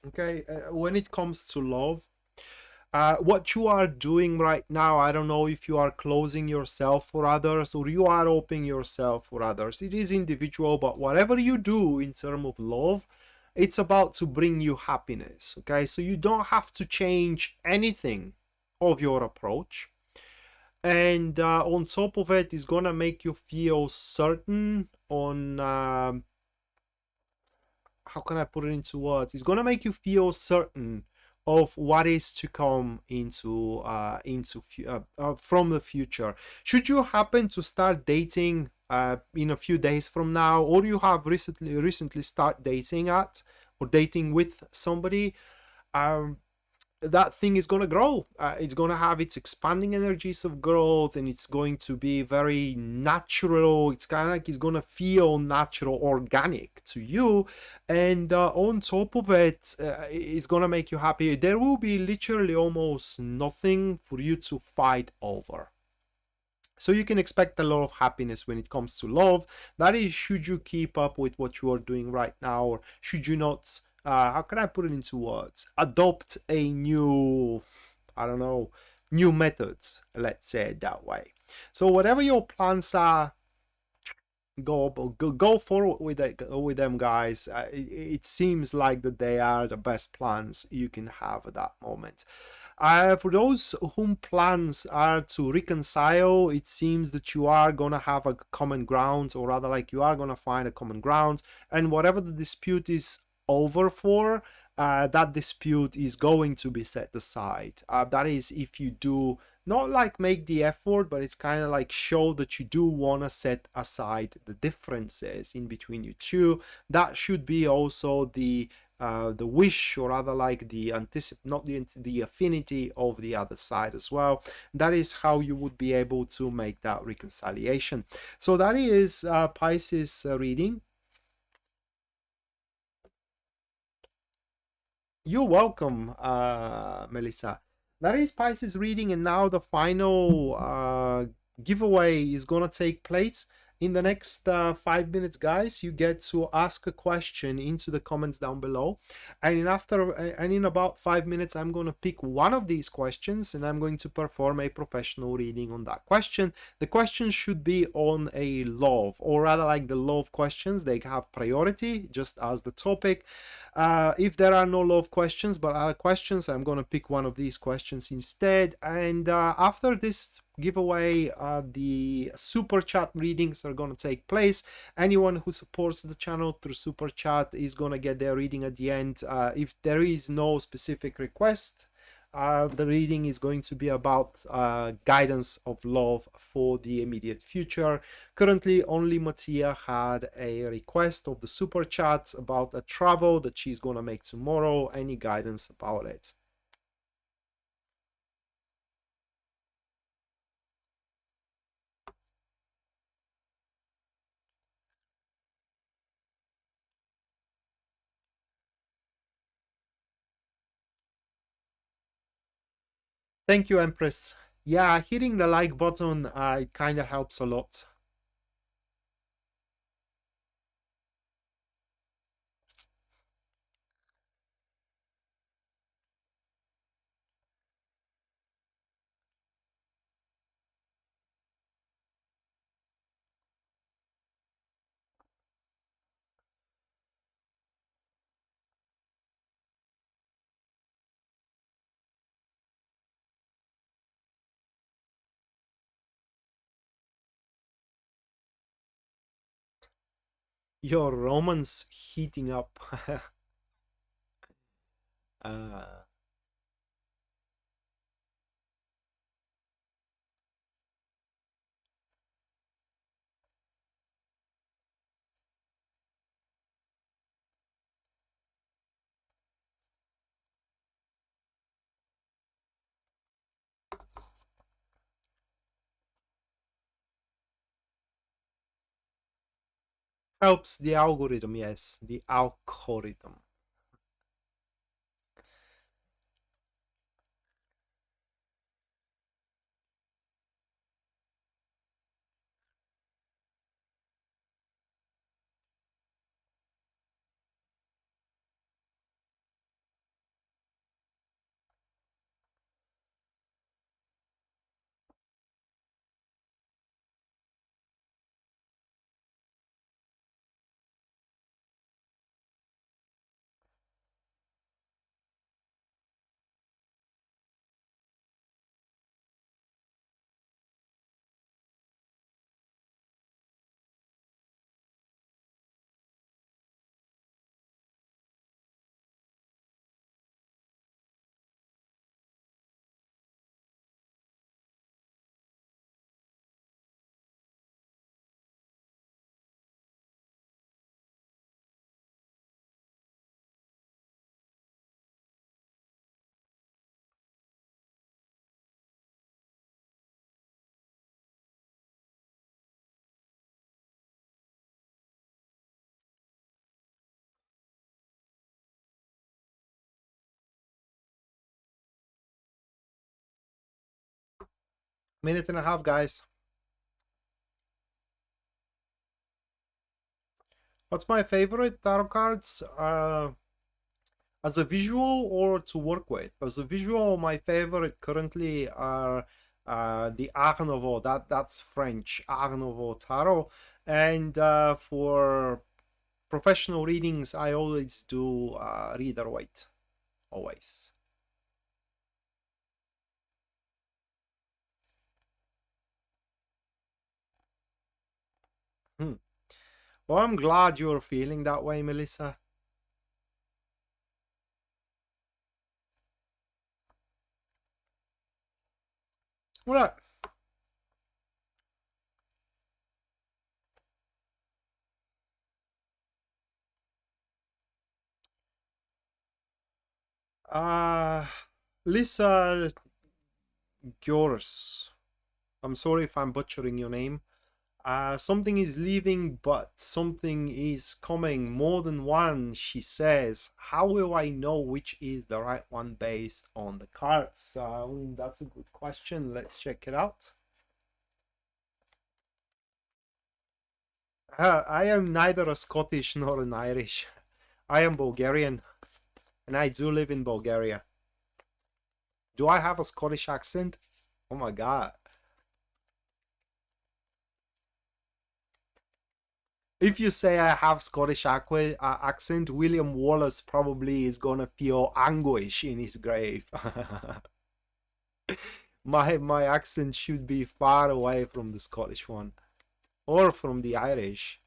Speaker 1: Okay, when it comes to love, what you are doing right now, I don't know if you are closing yourself for others or you are opening yourself for others. It is individual, but whatever you do in terms of love, it's about to bring you happiness. Okay, so you don't have to change anything of your approach. And on top of it, it's gonna make you feel certain on how can I put it into words? It's gonna make you feel certain of what is to come from the future. Should you happen to start dating in a few days from now, or you have recently start dating at or dating with somebody, um, that thing is going to grow. It's going to have its expanding energies of growth, and it's going to be very natural. It's kind of like it's going to feel natural, organic to you. And on top of it, it's going to make you happy. There will be literally almost nothing for you to fight over. So you can expect a lot of happiness when it comes to love. That is, should you keep up with what you are doing right now, or should you not, how can I put it into words? Adopt a new, I don't know, new methods, let's say it that way. So whatever your plans are, go forward with them, guys. It seems like that they are the best plans you can have at that moment. For those whom plans are to reconcile, it seems that you are gonna have a common ground, or rather like you are gonna find a common ground, and whatever the dispute is over for, that dispute is going to be set aside. That is, if you do not like make the effort, but it's kind of like show that you do want to set aside the differences in between you two. That should be also the wish, or rather like the not the affinity of the other side as well. That is how you would be able to make that reconciliation. So that is Pisces reading. You're welcome, Melissa. That is Pisces reading, and now the final giveaway is gonna take place in the next 5 minutes, guys. You get to ask a question into the comments down below, and in about 5 minutes, I'm gonna pick one of these questions, and I'm going to perform a professional reading on that question. The question should be on a love, or rather like the love questions. They have priority just as the topic. If there are no love questions but other questions, I'm going to pick one of these questions instead. And after this giveaway, the super chat readings are going to take place. Anyone who supports the channel through super chat is going to get their reading at the end. If there is no specific request, the reading is going to be about guidance of love for the immediate future. Currently, only Mattia had a request of the super chat about a travel that she's going to make tomorrow. Any guidance about it? Thank you, Empress. Yeah, hitting the like button, it kind of helps a lot. Your romance heating up. uh, Helps the algorithm, yes, the algorithm. Minute and a half, guys. What's my favorite tarot cards? As a visual or to work with? As a visual, my favorite currently are the Art Nouveau. That's French Art Nouveau tarot. And for professional readings, I always do Rider Waite. Always. Hmm. Well, I'm glad you're feeling that way, Melissa. Well, Lisa Gyoris. I'm sorry if I'm butchering your name. Something is leaving, but something is coming. More than one, she says. How will I know which is the right one based on the cards? That's a good question. Let's check it out. I am neither a Scottish nor an Irish. I am Bulgarian, and I do live in Bulgaria. Do I have a Scottish accent? Oh my god. If you say I have Scottish accent, William Wallace probably is gonna feel anguish in his grave. My accent should be far away from the Scottish one, or from the Irish.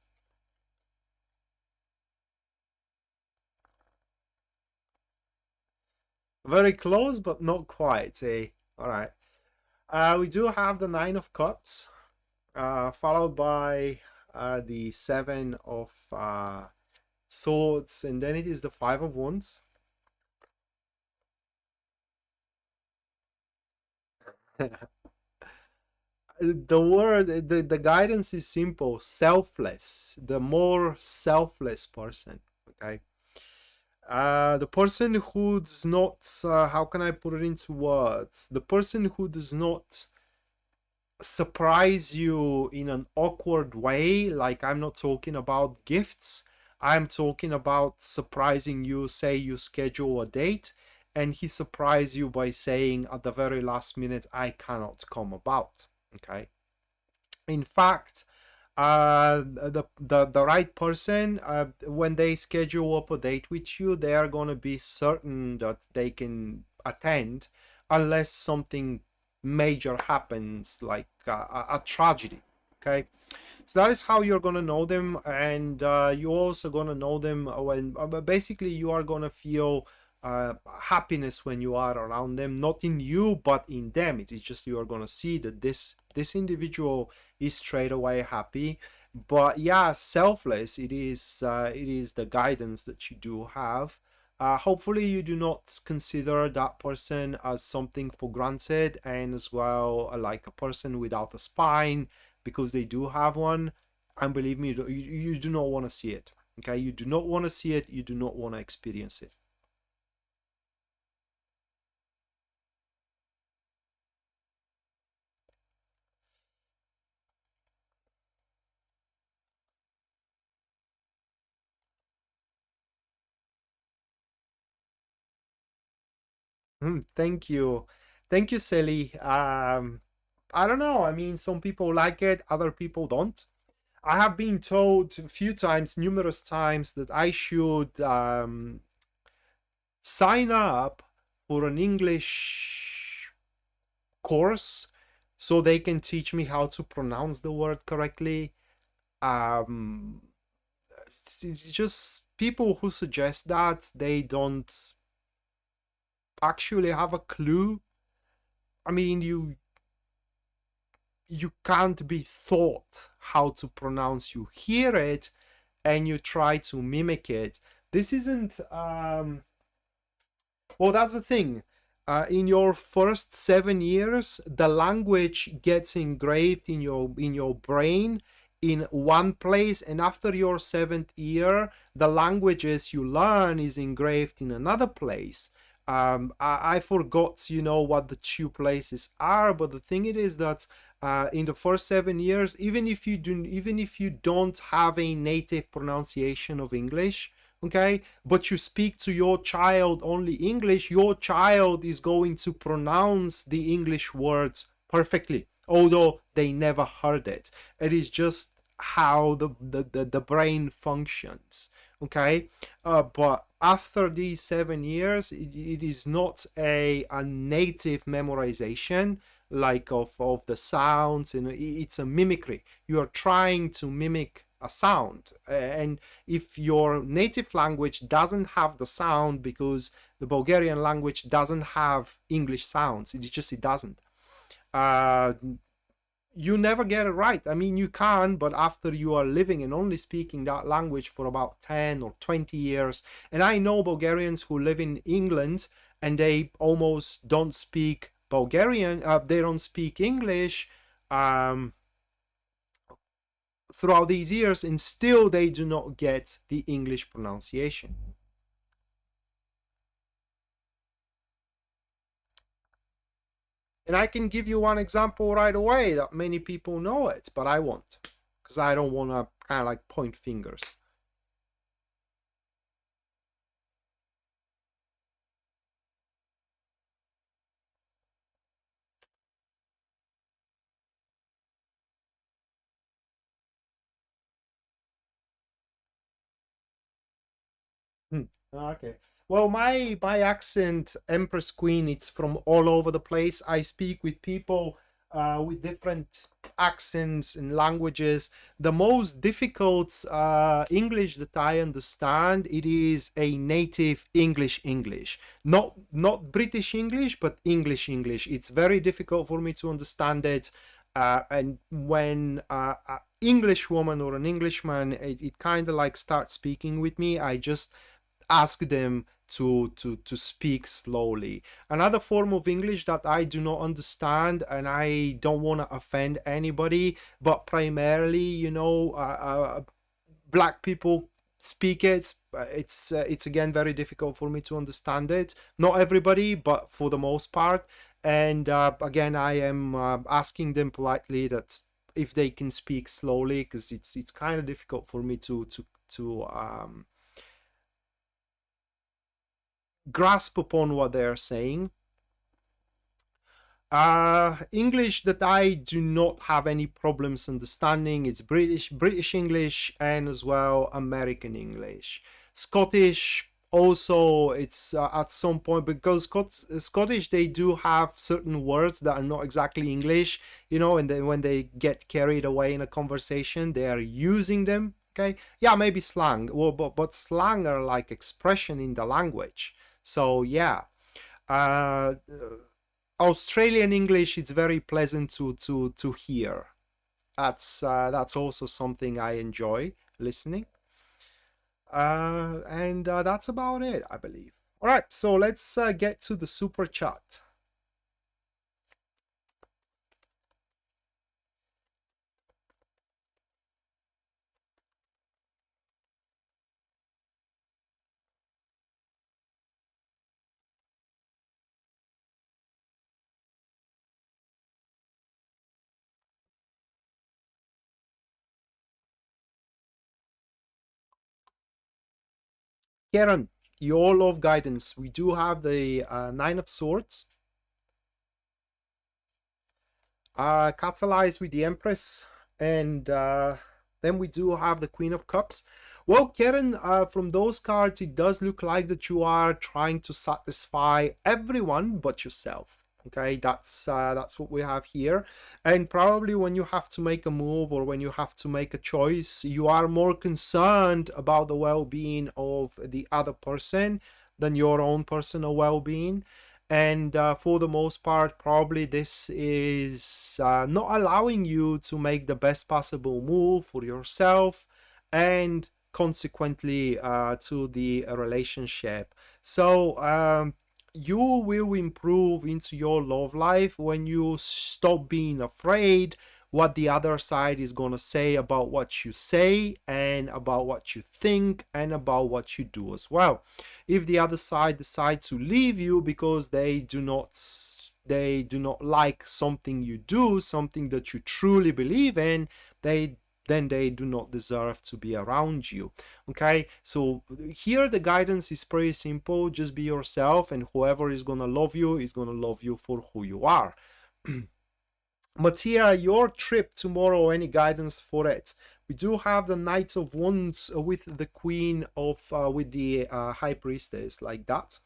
Speaker 1: Very close, but not quite. Eh? All right. We do have the Nine of Cups, followed by the Seven of Swords, and then it is the Five of Wands. The guidance is simple: selfless. The more selfless person. Okay. The person who does not, how can I put it into words? The person who does not surprise you in an awkward way, like I'm not talking about gifts, I'm talking about surprising you. Say you schedule a date and he surprise you by saying at the very last minute, I cannot come about. Okay. In fact, the right person, when they schedule up a date with you, they are going to be certain that they can attend unless something major happens, like a tragedy. Okay, so that is how you're going to know them, and you're also going to know them when basically you are going to feel happiness when you are around them, not in you but in them. It is just you are going to see that this individual is straight away happy. But yeah, selfless, it is the guidance that you do have. Hopefully you do not consider that person as something for granted, and as well like a person without a spine, because they do have one. And believe me, you do not want to see it. Okay, you do not want to see it. You do not want to experience it. Thank you. Thank you, Sally. I don't know. I mean, some people like it, other people don't. I have been told a few times, numerous times, that I should sign up for an English course so they can teach me how to pronounce the word correctly. Um, it's just people who suggest that they don't actually have a clue. I mean, you can't be taught how to pronounce. You hear it and you try to mimic it. This isn't well, that's the thing. In your first 7 years, the language gets engraved in your brain in one place, and after your 7th year, the languages you learn is engraved in another place. I forgot, what the two places are, but the thing it is that in the first 7 years, even if you don't have a native pronunciation of English, okay, but you speak to your child only English, your child is going to pronounce the English words perfectly, although they never heard it. It is just how the brain functions, okay. But after these 7 years, it is not a native memorization like of the sounds, and it's a mimicry. You are trying to mimic a sound, and if your native language doesn't have the sound, because the Bulgarian language doesn't have English sounds, it doesn't, you never get it right. I mean, you can, but after you are living and only speaking that language for about 10 or 20 years, and I know Bulgarians who live in England and they almost don't speak Bulgarian, they don't speak English throughout these years, and still they do not get the English pronunciation. And I can give you one example right away that many people know it, but I won't, because I don't want to kind of like point fingers. Okay. Well, my accent, Empress Queen, it's from all over the place. I speak with people with different accents and languages. The most difficult English that I understand, it is a native English, not British English, but English. It's very difficult for me to understand it. And when an English woman or an Englishman, it kind of like starts speaking with me, I just ask them to speak slowly. Another form of English that I do not understand, and I don't want to offend anybody, but primarily, black people speak it. It's again very difficult for me to understand it. Not everybody, but for the most part. And again, I am asking them politely that if they can speak slowly, because it's kind of difficult for me to grasp upon what they're saying. English that I do not have any problems understanding, it's British English, and as well American English. Scottish also, it's at some point, because Scottish, they do have certain words that are not exactly English, and then when they get carried away in a conversation, they are using them. Okay, yeah, maybe slang. Well, but slang are like expression in the language. So yeah, uh, Australian English, it's very pleasant to hear. That's also something I enjoy listening. And that's about it, I believe. All right, so let's get to the super chat. Karen, your love guidance. We do have the Nine of Swords. Catalyzed with the Empress. And then we do have the Queen of Cups. Well, Karen, from those cards, it does look like that you are trying to satisfy everyone but yourself. Okay, that's what we have here. And probably when you have to make a move or when you have to make a choice, you are more concerned about the well-being of the other person than your own personal well-being. And for the most part, probably this is not allowing you to make the best possible move for yourself and consequently to the relationship. So you will improve into your love life when you stop being afraid what the other side is going to say about what you say and about what you think and about what you do as well. If the other side decides to leave you because they do not like something you do, something that you truly believe in, then they do not deserve to be around you. Okay, so here the guidance is pretty simple. Just be yourself, and whoever is gonna love you is gonna love you for who you are. Mattia, your trip tomorrow, any guidance for it? We do have the Knight of Wands with the Queen of with the High Priestess, like that.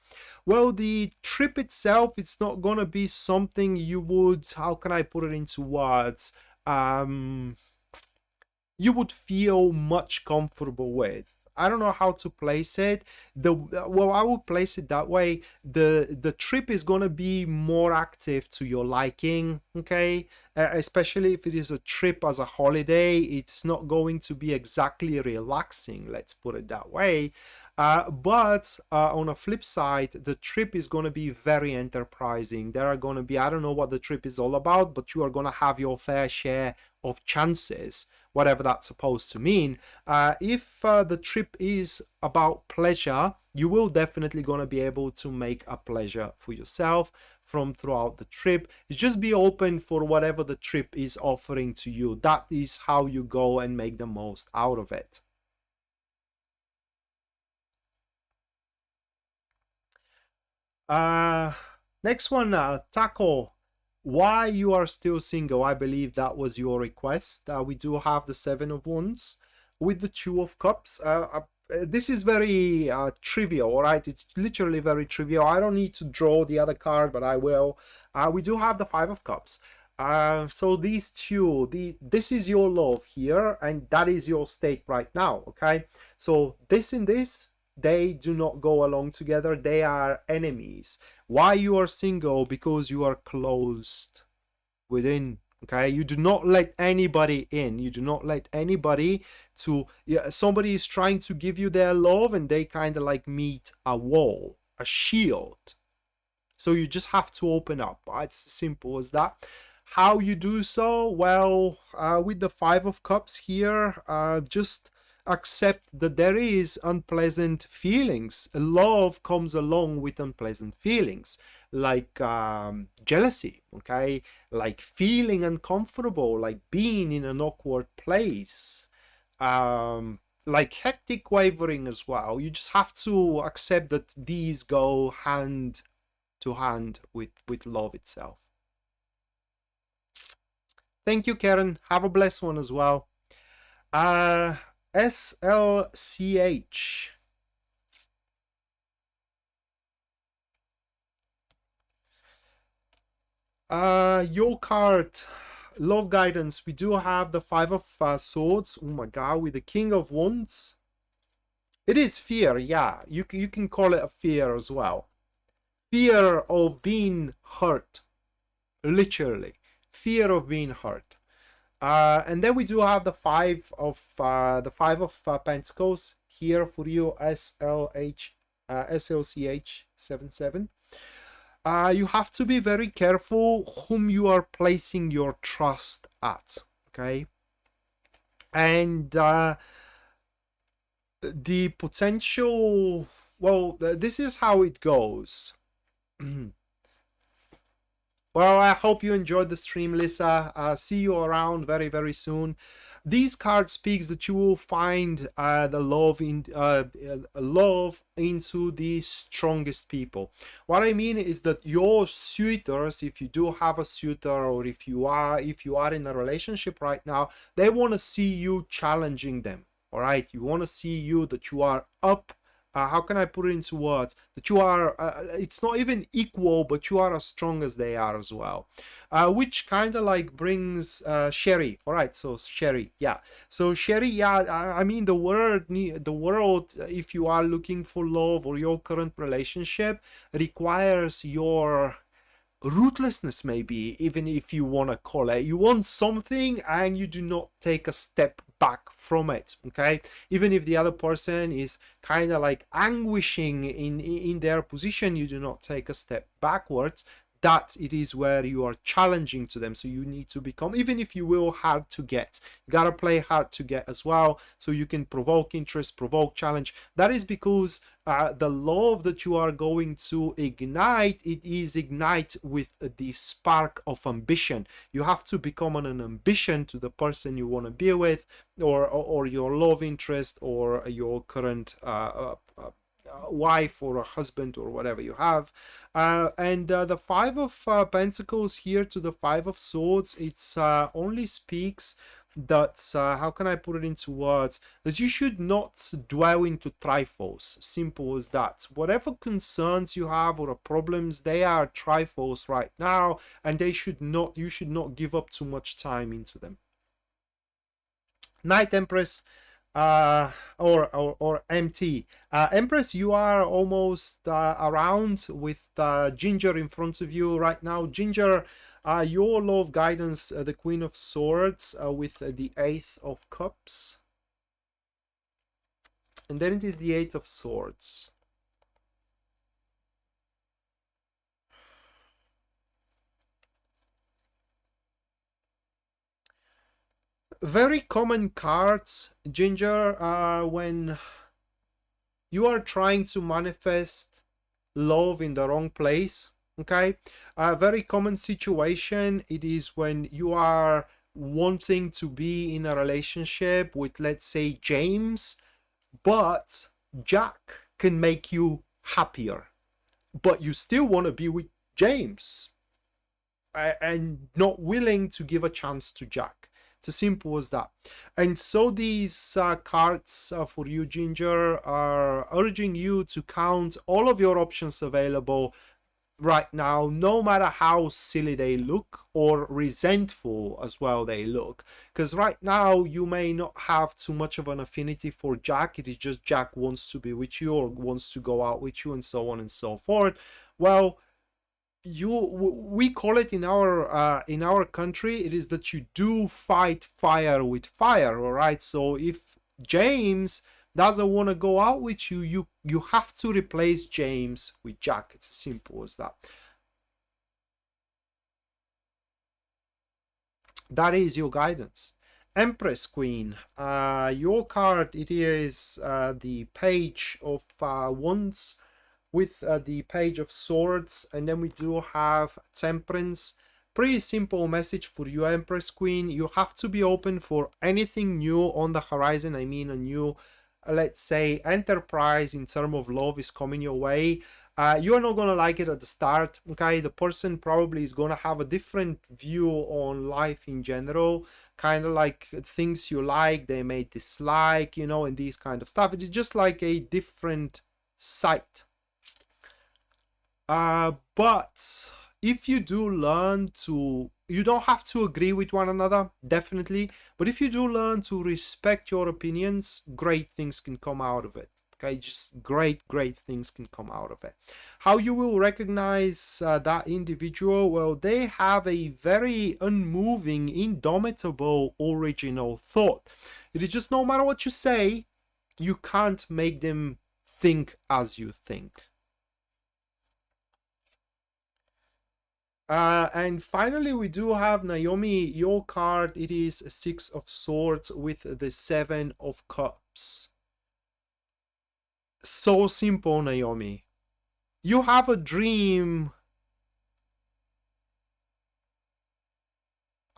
Speaker 1: Well, the trip itself, it's not gonna be something you would, how can I put it into words, you would feel much comfortable with. I don't know how to place it. Well, I would place it that way. The trip is going to be more active to your liking, okay? Especially if it is a trip as a holiday, it's not going to be exactly relaxing, let's put it that way. But on a flip side, the trip is going to be very enterprising. There are going to be, I don't know what the trip is all about, but you are going to have your fair share of chances, whatever that's supposed to mean. If the trip is about pleasure, you will definitely going to be able to make a pleasure for yourself from throughout the trip. Just be open for whatever the trip is offering to you. That is how you go and make the most out of it. Next one, Taco. Why you are still single? I believe that was your request. We do have the Seven of Wands with the Two of Cups. This is very trivial, all right? It's literally very trivial. I don't need to draw the other card, but I will. We do have the Five of Cups. So these two, this is your love here, and that is your state right now, okay? So this and this, they do not go along together. They are enemies. Why you are single? Because you are closed within. Okay, you do not let anybody in. You do not let anybody to, somebody is trying to give you their love and they kind of like meet a wall, a shield. So you just have to open up. It's as simple as that. How you do so? Well, with the Five of Cups here, just accept that there is unpleasant feelings. Love comes along with unpleasant feelings, like jealousy, okay, like feeling uncomfortable, like being in an awkward place, like hectic wavering as well. You just have to accept that these go hand to hand with love itself. Thank you, Karen. Have a blessed one as well. SLCH. Your card, love guidance. We do have the Five of Swords. Oh my God, with the King of Wands. It is fear, yeah. You can call it a fear as well. Fear of being hurt, literally. Fear of being hurt. And then we do have the Five of Pentacles here for you, SLCH 77. You have to be very careful whom you are placing your trust at, okay? And the potential, well, this is how it goes. Well, I hope you enjoyed the stream, Lisa. See you around very, very soon. This card speaks that you will find the love into the strongest people. What I mean is that your suitors, if you do have a suitor, or if you are in a relationship right now, they want to see you challenging them. All right, you want to see you that you are up. How can I put it into words? That you are, it's not even equal, but you are as strong as they are as well. Which kind of like brings Sherry. All right, so Sherry, yeah. So Sherry, yeah, I mean the world, if you are looking for love, or your current relationship requires your ruthlessness, maybe, even if you want to call it. You want something and you do not take a step back from it, okay? Even if the other person is kind of like anguishing in their position, you do not take a step backwards. That it is where you are challenging to them. So you need to become, even if you will, hard to get, you gotta play hard to get as well, so you can provoke interest, provoke challenge. That is because the love that you are going to ignite, it is ignite with the spark of ambition. You have to become an ambition to the person you want to be with, or your love interest, or your current wife or a husband, or whatever you have. And the Five of Pentacles here to the Five of Swords, it's only speaks that, how can I put it into words, that you should not dwell into trifles. Simple as that. Whatever concerns you have or problems, they are trifles right now, and you should not give up too much time into them. Night Empress, or MT. Empress, you are almost around with Ginger in front of you right now. Ginger, your love guidance, the Queen of Swords, with the Ace of Cups. And then it is the Eight of Swords. Very common cards, Ginger, when you are trying to manifest love in the wrong place, okay? A very common situation, it is when you are wanting to be in a relationship with, let's say, James, but Jack can make you happier, but you still want to be with James, and not willing to give a chance to Jack. It's as simple as that. And so these cards for you, Ginger, are urging you to count all of your options available right now, no matter how silly they look, or resentful as well they look. Because right now you may not have too much of an affinity for Jack. It is just Jack wants to be with you, or wants to go out with you, and so on and so forth. Well, we call it in our country, it is that you do fight fire with fire. All right, so if James doesn't want to go out with you, you have to replace James with Jack. It's as simple as that. That is your guidance. Empress Queen, your card, it is the Page of Wands with the Page of Swords, and then we do have Temperance. Pretty simple message for you, Empress Queen. You have to be open for anything new on the horizon. I mean, a new, let's say, enterprise in terms of love is coming your way. You're not going to like it at the start, okay? The person probably is going to have a different view on life in general, kind of like things you like, they may dislike, you know, and these kind of stuff. It is just like a different sight. But if you do learn to, you don't have to agree with one another, definitely, but if you do learn to respect your opinions, great things can come out of it. Okay, just great things can come out of it. How you will recognize that individual? Well, they have a very unmoving, indomitable, original thought. It is just, no matter what you say, you can't make them think as you think. And finally, we do have Naomi, your card. It is a Six of Swords with the Seven of Cups. So simple, Naomi. You have a dream,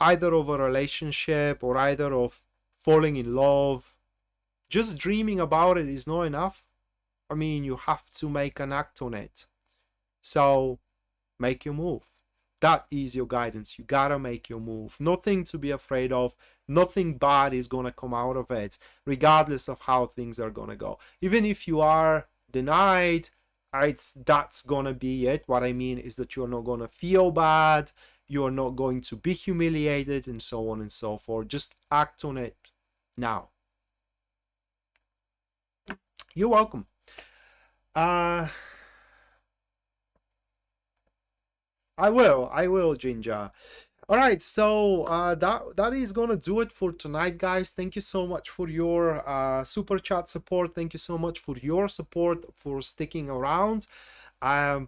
Speaker 1: either of a relationship, or either of falling in love. Just dreaming about it is not enough. I mean, you have to make an act on it. So make your move. That is your guidance. You gotta make your move. Nothing to be afraid of. Nothing bad is gonna come out of it, regardless of how things are gonna go. Even if you are denied, that's gonna be it. What I mean is that you're not gonna feel bad. You're not going to be humiliated, and so on and so forth. Just act on it now. You're welcome. I will, Ginger. All right, so that is gonna do it for tonight, guys. Thank you so much for your super chat support. Thank you so much for your support, for sticking around. I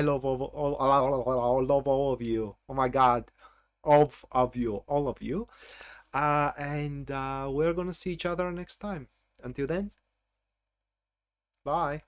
Speaker 1: love all of you. Oh my God, all of you. And we're gonna see each other next time. Until then, bye.